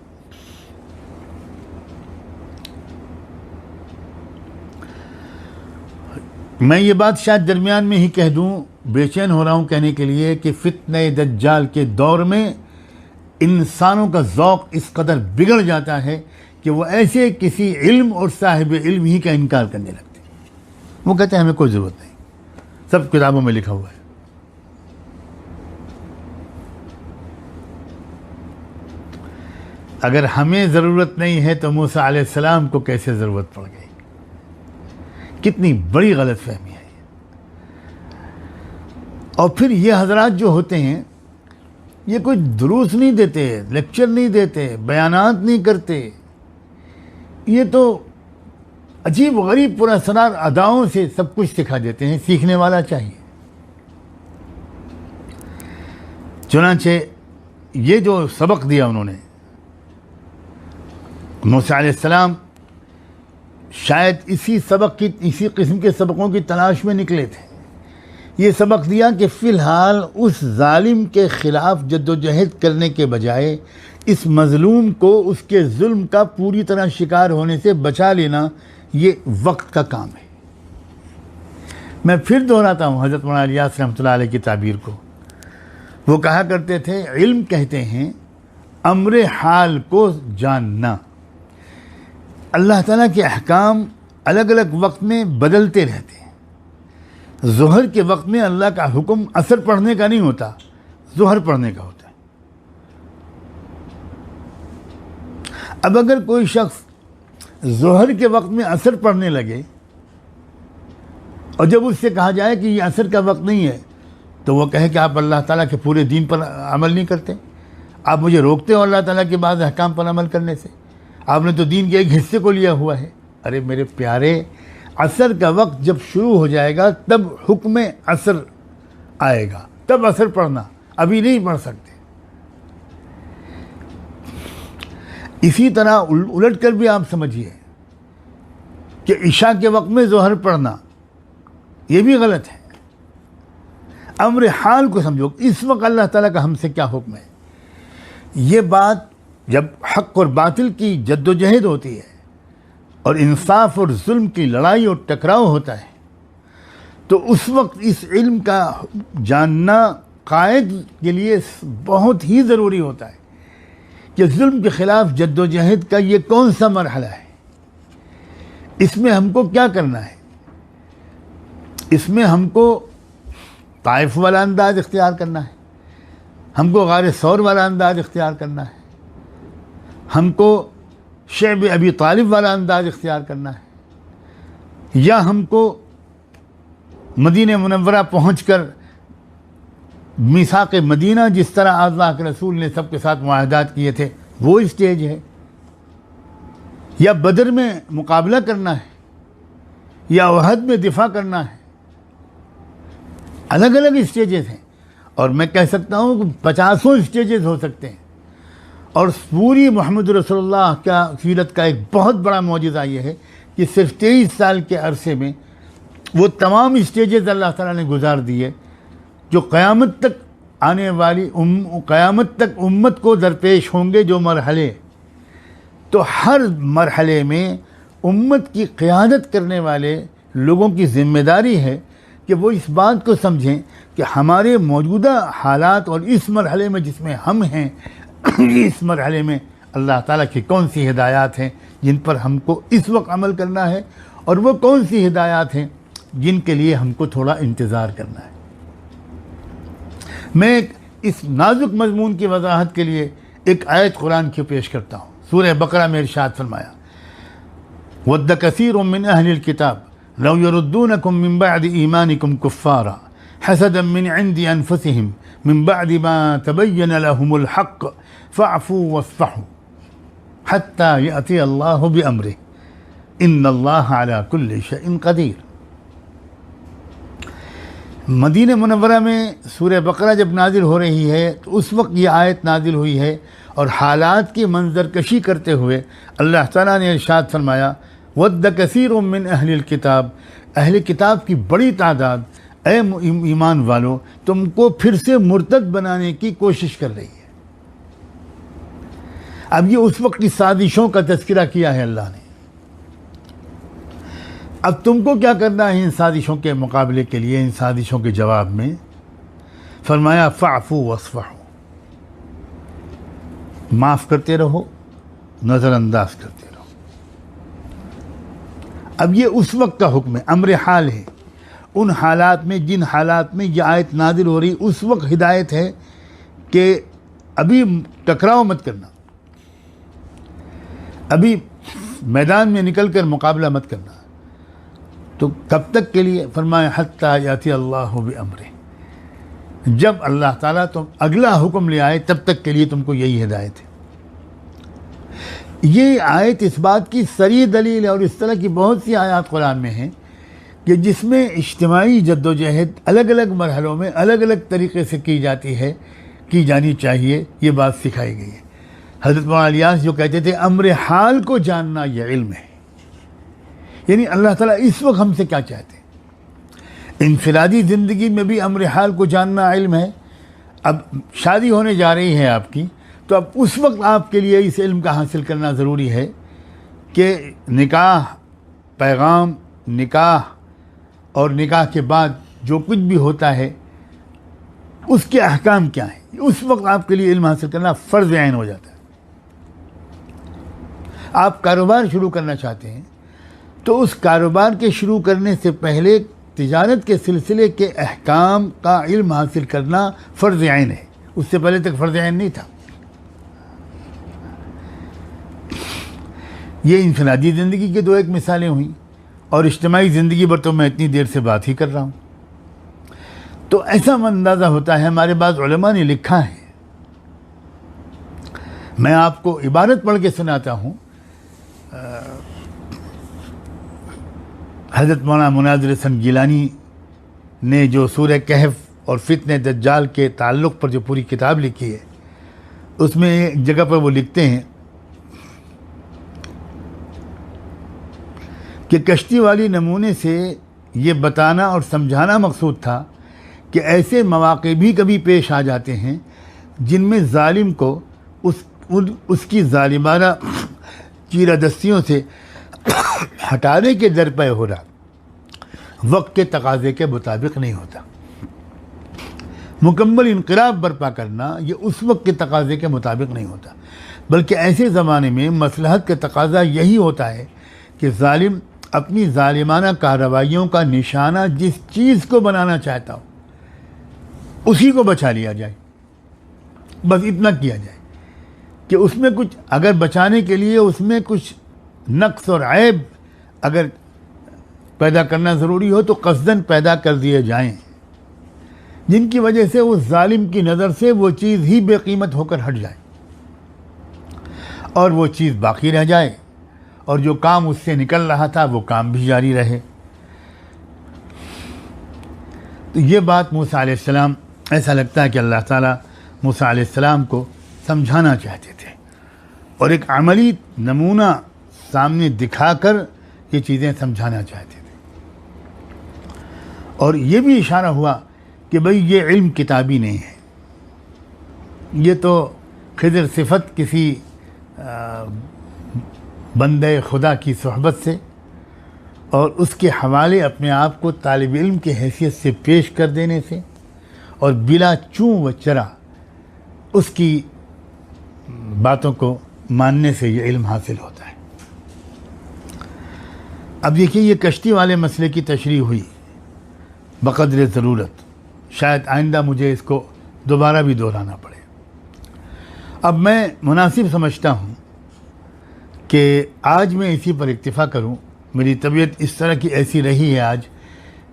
मैं ये बात शायद दरमियान में ही कह दूं, बेचैन हो रहा हूं कहने के लिए कि फित्ने दज्जाल के दौर में इंसानों का ज़ौक़ इस कदर बिगड़ जाता है कि वो ऐसे किसी इल्म और साहिब इल्म ही का इनकार करने लगते हैं। वो कहते हैं हमें कोई ज़रूरत नहीं, सब किताबों में लिखा हुआ है। अगर हमें ज़रूरत नहीं है तो मूसा अलैहिस्सलाम को कैसे ज़रूरत पड़ गई? कितनी बड़ी गलतफहमी है ये। और फिर ये हजरात जो होते हैं ये कोई दुरूस नहीं देते, लेक्चर नहीं देते, बयानात नहीं करते, ये तो अजीब गरीब पुरअसरार अदाओं से सब कुछ सिखा देते हैं। सीखने वाला चाहिए। चुनांचे ये जो सबक दिया उन्होंने, मूसा अलैहिस्सलाम शायद इसी किस्म के सबकों की तलाश में निकले थे। ये सबक दिया कि फ़िलहाल उस जालिम के ख़िलाफ़ जद्दोजहद करने के बजाय इस मज़लूम को उसके जुल्म का पूरी तरह शिकार होने से बचा लेना ये वक्त का काम है। मैं फिर दोहराता हूँ हज़रत मौलाना इलियास रहमतुल्लाह अलैह की ताबीर को। वो कहा करते थे, इल्म कहते हैं अम्र हाल को जानना। अल्लाह ताला के अहकाम अलग अलग वक्त में बदलते रहते हैं। ज़ोहर के वक्त में अल्लाह का हुक्म असर पढ़ने का नहीं होता, ज़ोहर पढ़ने का होता है। अब अगर कोई शख्स ज़ोहर के वक्त में असर पड़ने लगे और जब उससे कहा जाए कि ये असर का वक्त नहीं है तो वो कहे कि आप अल्लाह ताला के पूरे दीन पर अमल नहीं करते, आप मुझे रोकते हो अल्लाह ताला के बाद अहकाम पर अमल करने से, आपने तो दीन के एक हिस्से को लिया हुआ है। अरे मेरे प्यारे, असर का वक्त जब शुरू हो जाएगा तब हुक्म असर आएगा, तब असर पढ़ना, अभी नहीं पढ़ सकते। इसी तरह उलट कर भी आप समझिए कि इशा के वक्त में ज़ोहर पढ़ना ये भी गलत है। अम्र हाल को समझो, इस वक्त अल्लाह ताला का हमसे क्या हुक्म है। ये बात जब हक़ और बातिल की जद्दोजहद होती है और इंसाफ और जुल्म की लड़ाई और टकराव होता है तो उस वक्त इस इल्म का जानना कायद के लिए बहुत ही ज़रूरी होता है कि जुल्म के ख़िलाफ़ जद्दोजहद का ये कौन सा मरहला है, इसमें हमको क्या करना है। इसमें हमको ताइफ वाला अंदाज़ इख्तियार करना है, हमको गार सौर वाला अंदाज़ इख्तियार करना है, हमको शैब अबी तालिब वाला अंदाज़ इख्तियार करना है, या हमको मदीने मुनव्वरा पहुँच कर मीसाक़ मदीना जिस तरह अल्लाह के रसूल ने सबके साथ मुआहदात किए थे वो स्टेज है, या बदर में मुकाबला करना है, या वहद में दिफा करना है। अलग अलग स्टेजेस हैं और मैं कह सकता हूँ कि 50 स्टेजेस हो सकते हैं। और पूरी मोहम्मद रसूलुल्लाह का सीरत का एक बहुत बड़ा मौजज़ा ये है कि सिर्फ 23 साल के अरसे में वो तमाम स्टेजेस अल्लाह ताला ने गुजार दिए जो क़यामत तक आने वाली क़यामत तक उम्मत को दरपेश होंगे जो मरहले। तो हर मरहले में उम्मत की क़यादत करने वाले लोगों की ज़िम्मेदारी है कि वो इस बात को समझें कि हमारे मौजूदा हालात और इस मरहले में जिसमें हम हैं इस मरहले में अल्लाह ताला की कौन सी हिदायत हैं जिन पर हमको इस वक्त अमल करना है और वो कौन सी हिदायत हैं जिनके लिए हमको थोड़ा इंतज़ार करना है। मैं इस नाजुक मजमून की वजाहत के लिए एक आयत कुरान की पेश करता हूँ। सूरह बकरा में इरशाद फरमाया, वद्द कसीरुम मिन अहलिल किताब लौ यरुद्दूनकुम मिन बअदि ईमानिकुम कुफ्फारा हसदन मिन इंदी अनफुसिहिम मिन बअदि मा तबय्यन लहुमुल हक़्क़ फ़अफ़ू वस्फ़हू हत्ता यअती अल्लाहु बिअम्रिही इन्नल्लाहा अला कुल्लि शैइन क़दीर। मदीने मुनव्वरा में सूरह बकरा जब नाजिल हो रही है तो उस वक्त ये आयत नाजिल हुई है और हालात की मंजर कशी करते हुए अल्लाह ताला ने इरशाद फरमाया, वद्द कसीरुम मिन अहलिल किताब, अहले किताब की बड़ी तादाद ए ईमान वालों तुमको फिर से मुर्तद बनाने की कोशिश कर रही है। अब ये उस वक्त की साजिशों का तज़किरा किया है अल्लाह ने। अब तुमको क्या करना है इन साजिशों के मुकाबले के लिए, इन साजिशों के जवाब में फरमाया फ़अफ़ू वस्फ़हू, माफ़ करते रहो, नज़रअंदाज करते रहो। अब ये उस वक्त का हुक्म है, अम्र हाल है। उन हालात में जिन हालात में ये आयत नाजिल हो रही उस वक्त हिदायत है कि अभी टकराव मत करना, अभी मैदान में निकल कर मुकाबला मत करना। तो कब तक के लिए फरमाया, हत्ता याती अल्लाहु बिअम्रिही, जब अल्लाह ताला तुम अगला हुक्म ले आए तब तक के लिए तुमको यही हिदायत है। ये आयत इस बात की सरी दलील है और इस तरह की बहुत सी आयत कुरान में हैं कि जिसमें इज्तिमाई जद्दोजहद अलग अलग मरहलों में अलग अलग तरीक़े से की जाती है, की जानी चाहिए, ये बात सिखाई गई है। हज़रत मौलाना इलियास जो कहते थे अम्र हाल को जानना यह इल्म है, यानी अल्लाह ताला इस वक्त हमसे क्या चाहते हैं। इनफिरादी ज़िंदगी में भी अम्र हाल को जानना इल्म है। अब शादी होने जा रही है आपकी, तो अब उस वक्त आपके लिए इस इल्म का हासिल करना ज़रूरी है कि निकाह, पैगाम, निकाह और निकाह के बाद जो कुछ भी होता है उसके अहकाम क्या हैं, उस वक्त आपके लिए इल्म हासिल करना फ़र्ज़ ऐन हो जाता है। आप कारोबार शुरू करना चाहते हैं तो उस कारोबार के शुरू करने से पहले तिजारत के सिलसिले के अहकाम का इल्म हासिल करना फ़र्ज़ ऐन है, उससे पहले तक फ़र्ज़ ऐन नहीं था। ये इनफरादी ज़िंदगी की दो एक मिसालें हुई, और इज्तिमाई ज़िंदगी पर तो मैं इतनी देर से बात ही कर रहा हूँ। तो ऐसा अंदाज़ा होता है, हमारे पास उलमा ने लिखा है, मैं आपको इबारत पढ़ के सुनाता हूँ। हज़रत मौलाना मुनाज़िर हसन गिलानी ने जो सूरह कहफ और फितने दज्जाल के ताल्लुक़ पर जो पूरी किताब लिखी है, उसमें एक जगह पर वो लिखते हैं कि कश्ती वाली नमूने से ये बताना और समझाना मकसूद था कि ऐसे मौक़े भी कभी पेश आ जाते हैं जिनमें ज़ालिम को उसकी ज़ालिमाना चीरादस्तियों से हटाने के दर पे हो रहा वक्त के तकाज़े के मुताबिक नहीं होता। मुकम्मल इनक़िलाब बर्पा करना ये उस वक्त के तकाज़े के मुताबिक नहीं होता, बल्कि ऐसे ज़माने में मसलहत का तकाज़ा यही होता है कि ज़ालिम अपनी ज़ालिमाना कार्रवाइयों का निशाना जिस चीज़ को बनाना चाहता हो उसी को बचा लिया जाए। बस इतना किया जाए कि उसमें कुछ अगर बचाने के लिए उसमें कुछ नक्स और ऐब अगर पैदा करना ज़रूरी हो तो क़स्दन पैदा कर दिए जाएं, जिनकी वजह से उस ज़ालिम की नज़र से वो चीज़ ही बेकीमत होकर हट जाए और वो चीज़ बाकी रह जाए, और जो काम उससे निकल रहा था वो काम भी जारी रहे। तो ये बात मूसा अलैहिस्सलाम, ऐसा लगता है कि अल्लाह ताला मूसा अलैहिस्सलाम को समझाना चाहते थे और एक अमली नमूना सामने दिखाकर ये चीज़ें समझाना चाहते थे। और ये भी इशारा हुआ कि भाई ये इल्म किताबी नहीं है, ये तो खिज़र सिफत किसी बंदे खुदा की सोहबत से और उसके हवाले अपने आप को तालिब इल्म की हैसियत से पेश कर देने से और बिला चूं व चरा उसकी बातों को मानने से ये इल्म हासिल होता है। अब देखिए, ये कश्ती वाले मसले की तशरीह हुई बक़द्र ज़रूरत, शायद आइंदा मुझे इसको दोबारा भी दोहराना पड़े। अब मैं मुनासिब समझता हूँ कि आज मैं इसी पर इक्तिफ़ा करूँ। मेरी तबीयत इस तरह की ऐसी रही है आज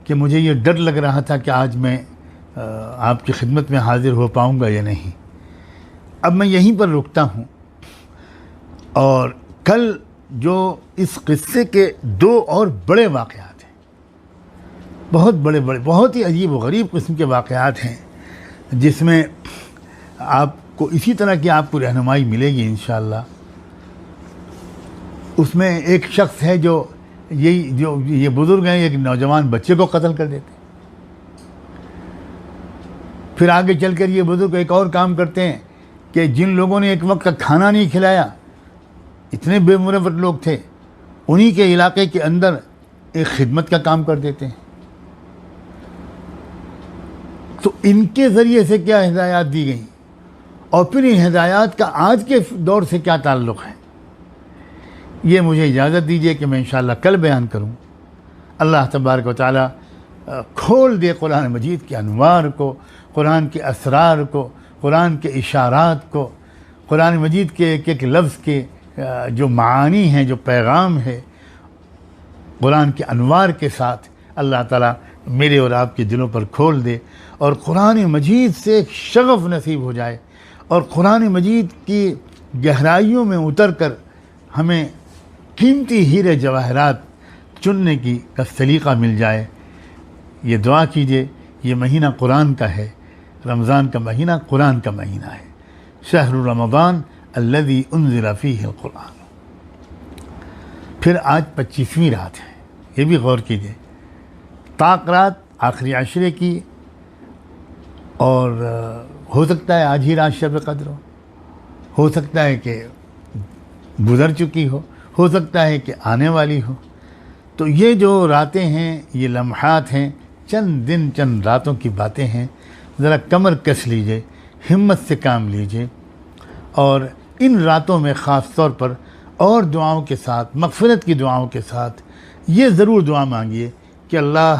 कि मुझे ये डर लग रहा था कि आज मैं आपकी खिदमत में हाज़िर हो पाऊँगा या नहीं। अब मैं यहीं पर रुकता हूँ और कल जो इस क़िस्से के दो और बड़े वाक़यात हैं, बहुत बड़े बहुत ही अजीब व गरीब किस्म के वाक़यात हैं, जिसमें आपको इसी तरह की आपको रहनुमाई मिलेगी इंशाअल्लाह। उसमें एक शख्स है जो ये बुज़ुर्ग हैं, एक नौजवान बच्चे को कत्ल कर देते। फिर आगे चलकर ये बुज़ुर्ग एक और काम करते हैं कि जिन लोगों ने एक वक्त का खाना नहीं खिलाया, इतने बेमुरवत लोग थे, उन्हीं के इलाके के अंदर एक खिदमत का काम कर देते हैं। तो इनके ज़रिए से क्या हिदायत दी गई और फिर इन हिदायत का आज के दौर से क्या ताल्लुक़ है, ये मुझे इजाज़त दीजिए कि मैं इंशाअल्लाह कल बयान करूँ। अल्लाह तबारक व तआला खोल दे कुरान मजीद के अनवार को, कुरान के असरार को, कुरान के इशारात को, कुरान मजीद के एक एक लफ्ज़ के जो मानी हैं, जो पैगाम है, कुरान के अनवार के साथ अल्लाह ताला मेरे और आपके दिलों पर खोल दे और कुरान मजीद से एक शगफ़ नसीब हो जाए और कुरान मजीद की गहराइयों में उतर कर हमें कीमती हीरे जवाहरात चुनने का सलीक़ा मिल जाए। ये दुआ कीजिए। ये महीना कुरान का है, रमज़ान का महीना कुरान का महीना है। शहरु रमज़ान अल्लज़ी उन्ज़िला फ़ीहिल कुरान। फिर आज 25वीं रात है, ये भी गौर कीजिए। ताक रात आखिरी आशरे की, और हो सकता है आज ही रात शब क़द्र हो सकता है कि गुज़र चुकी हो सकता है कि आने वाली हो। तो ये जो रातें हैं, ये लम्हात हैं, चंद दिन चंद रातों की बातें हैं। ज़रा कमर कस लीजिए, हिम्मत से काम लीजिए और इन रातों में ख़ास तौर पर और दुआओं के साथ, मग़फ़िरत की दुआओं के साथ ये ज़रूर दुआ मांगिए कि अल्लाह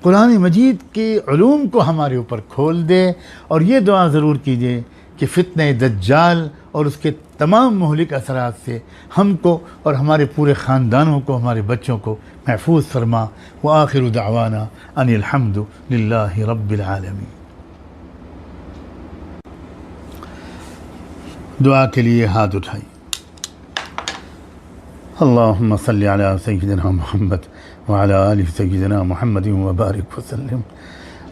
कुरान मजीद के उलूम को हमारे ऊपर खोल दे, और ये दुआ ज़रूर कीजिए कि फ़ित्ने दज्जाल और उसके तमाम मुहलिक असरात से हमको और हमारे पूरे ख़ानदानों को, हमारे बच्चों को महफूज फरमा। व आखिर दावाना अनिल हम्दु लिल्लाहि रब्बिल आलमीन। दुआ के लिए हाथ उठाइए। अल्लाहुम्मा सल्लि अला सय्यिदिना मुहम्मद व अला आलि सय्यिदिना मुहम्मदिन व बारिक वसल्लम।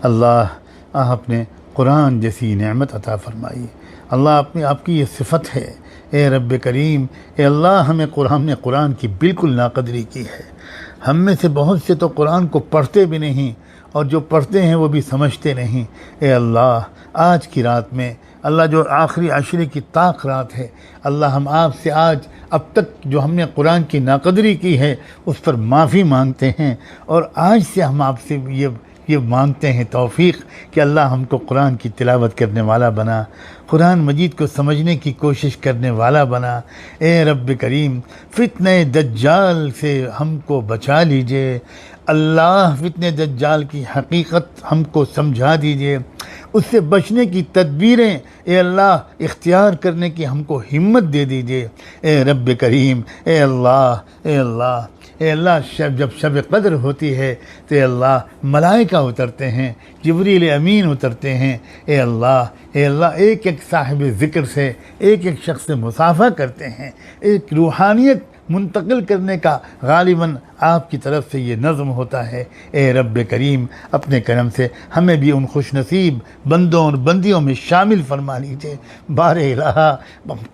अल्लाह आपने कुरान जैसी नेमत अता फरमाई। अल्लाह अपनी आपकी ये सिफ़त है। ए रब्ब करीम, ए अल्लाह हमने कुरान की बिल्कुल नाकदरी की है। हम में से बहुत से तो कुरान को पढ़ते भी नहीं और जो पढ़ते हैं वो भी समझते नहीं। ए अल्लाह, आज की रात में अल्लाह जो आखिरी अशरे की ताक रात है, अल्लाह हम आपसे आज अब तक जो हमने कुरान की नाकदरी की है उस पर माफ़ी मांगते हैं और आज से हम आपसे ये मांगते हैं तौफ़ीक़ कि अल्लाह हमको कुरान की तिलावत करने वाला बना, कुरान मजीद को समझने की कोशिश करने वाला बना। ए रब्ब करीम, फितने दज्जाल से हमको बचा लीजिए। अल्लाह फितने दज्जाल की हकीकत हमको समझा दीजिए, उससे बचने की तदबीरें ए अल्लाह इख्तियार करने की हमको हिम्मत दे दीजिए। ए रब्ब करीम, ए अल्लाह, ए अल्लाह, ए अल्लाह, जब शब क़द्र होती है तो ए अल्लाह मलाइका उतरते हैं, जिब्रील अमीन उतरते हैं। ए अल्लाह, ए अल्लाह, एक एक साहिब ज़िक्र से एक एक शख्स से मुसाफ़ा करते हैं। एक रूहानियत मुंतकिल करने का गालिबन आपकी तरफ से ये नज़म होता है। ए रब्ब करीम, अपने करम से हमें भी उन खुशनसीब बंदों और बंदियों में शामिल फरमा लीजिए। बारे इलाहा,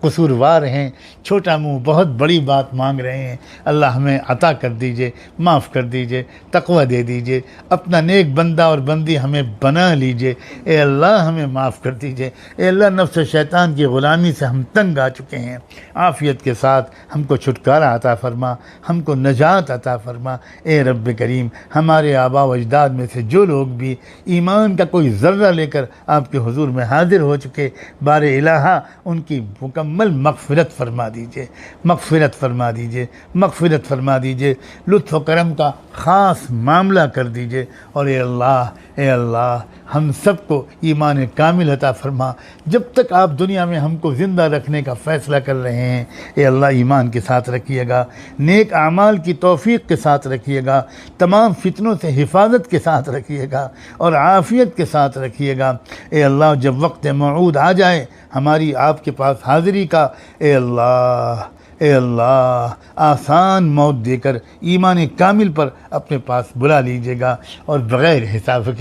कसूरवार हैं, छोटा मुँह बहुत बड़ी बात मांग रहे हैं। अल्लाह हमें अता कर दीजिए, माफ़ कर दीजिए, तक़वा दे दीजिए, अपना नेक बंदा और बंदी हमें बना लीजिए। ए अल्लाह, हमें माफ़ कर दीजिए। ए अल्लाह, नफ्स शैतान की ग़ुलामी से हम तंग आ चुके हैं। आफ़ियत के साथ हमको छुटकारा अता फरमा, हमको नजात अता फरमा। ए रब्ब करीम, हमारे आबा व अजदाद में से जो लोग भी ईमान का कोई ज़र्रा लेकर आपके हुजूर में हाजिर हो चुके, बारे इलाहा उनकी मुकम्मल मग़फ़िरत फरमा दीजिए, मग़फ़िरत फरमा दीजिए, मग़फ़िरत फरमा दीजिए। लुत्फ़ व करम का ख़ास मामला कर दीजिए। और ए अल्लाह, ए अल्लाह, हम सबको ईमान कामिल अता फरमा। जब तक आप दुनिया में हमको ज़िंदा रखने का फ़ैसला कर रहे हैं, ए अल्लाह, ईमान के साथ रखिएगा, नेक आमाल की तौफ़ीक़ के साथ रखिएगा, तमाम फितनों से हिफाजत के साथ रखिएगा और आफ़ियत के साथ रखिएगा। ए अल्लाह, जब वक्त मौऊद आ जाए हमारी आपके पास हाज़िरी का, ए अल्लाह, ए अल्लाह, आसान मौत देकर ईमान कामिल पर अपने पास बुला लीजिएगा और बग़ैर हिसाब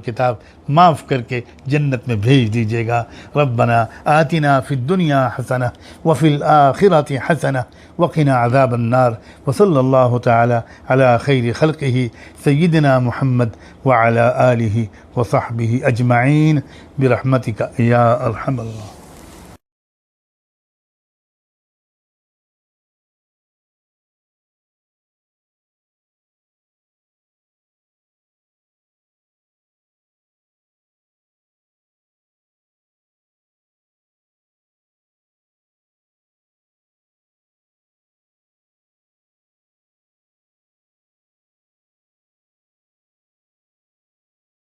किताब माफ़ करके जन्नत में भेज दीजिएगा। रब्बना आतिना फ़िद दुनिया हसना व फ़िल आखिरति हसना व क़िना अज़ाबन नार व सल्लल्लाहु तआला अला खैरि ख़ल्क़िही सय्यिदिना मुहम्मद व अला आलिही व सहबिही अजमईन बिरहमतिका या अरहमर राहिमीन।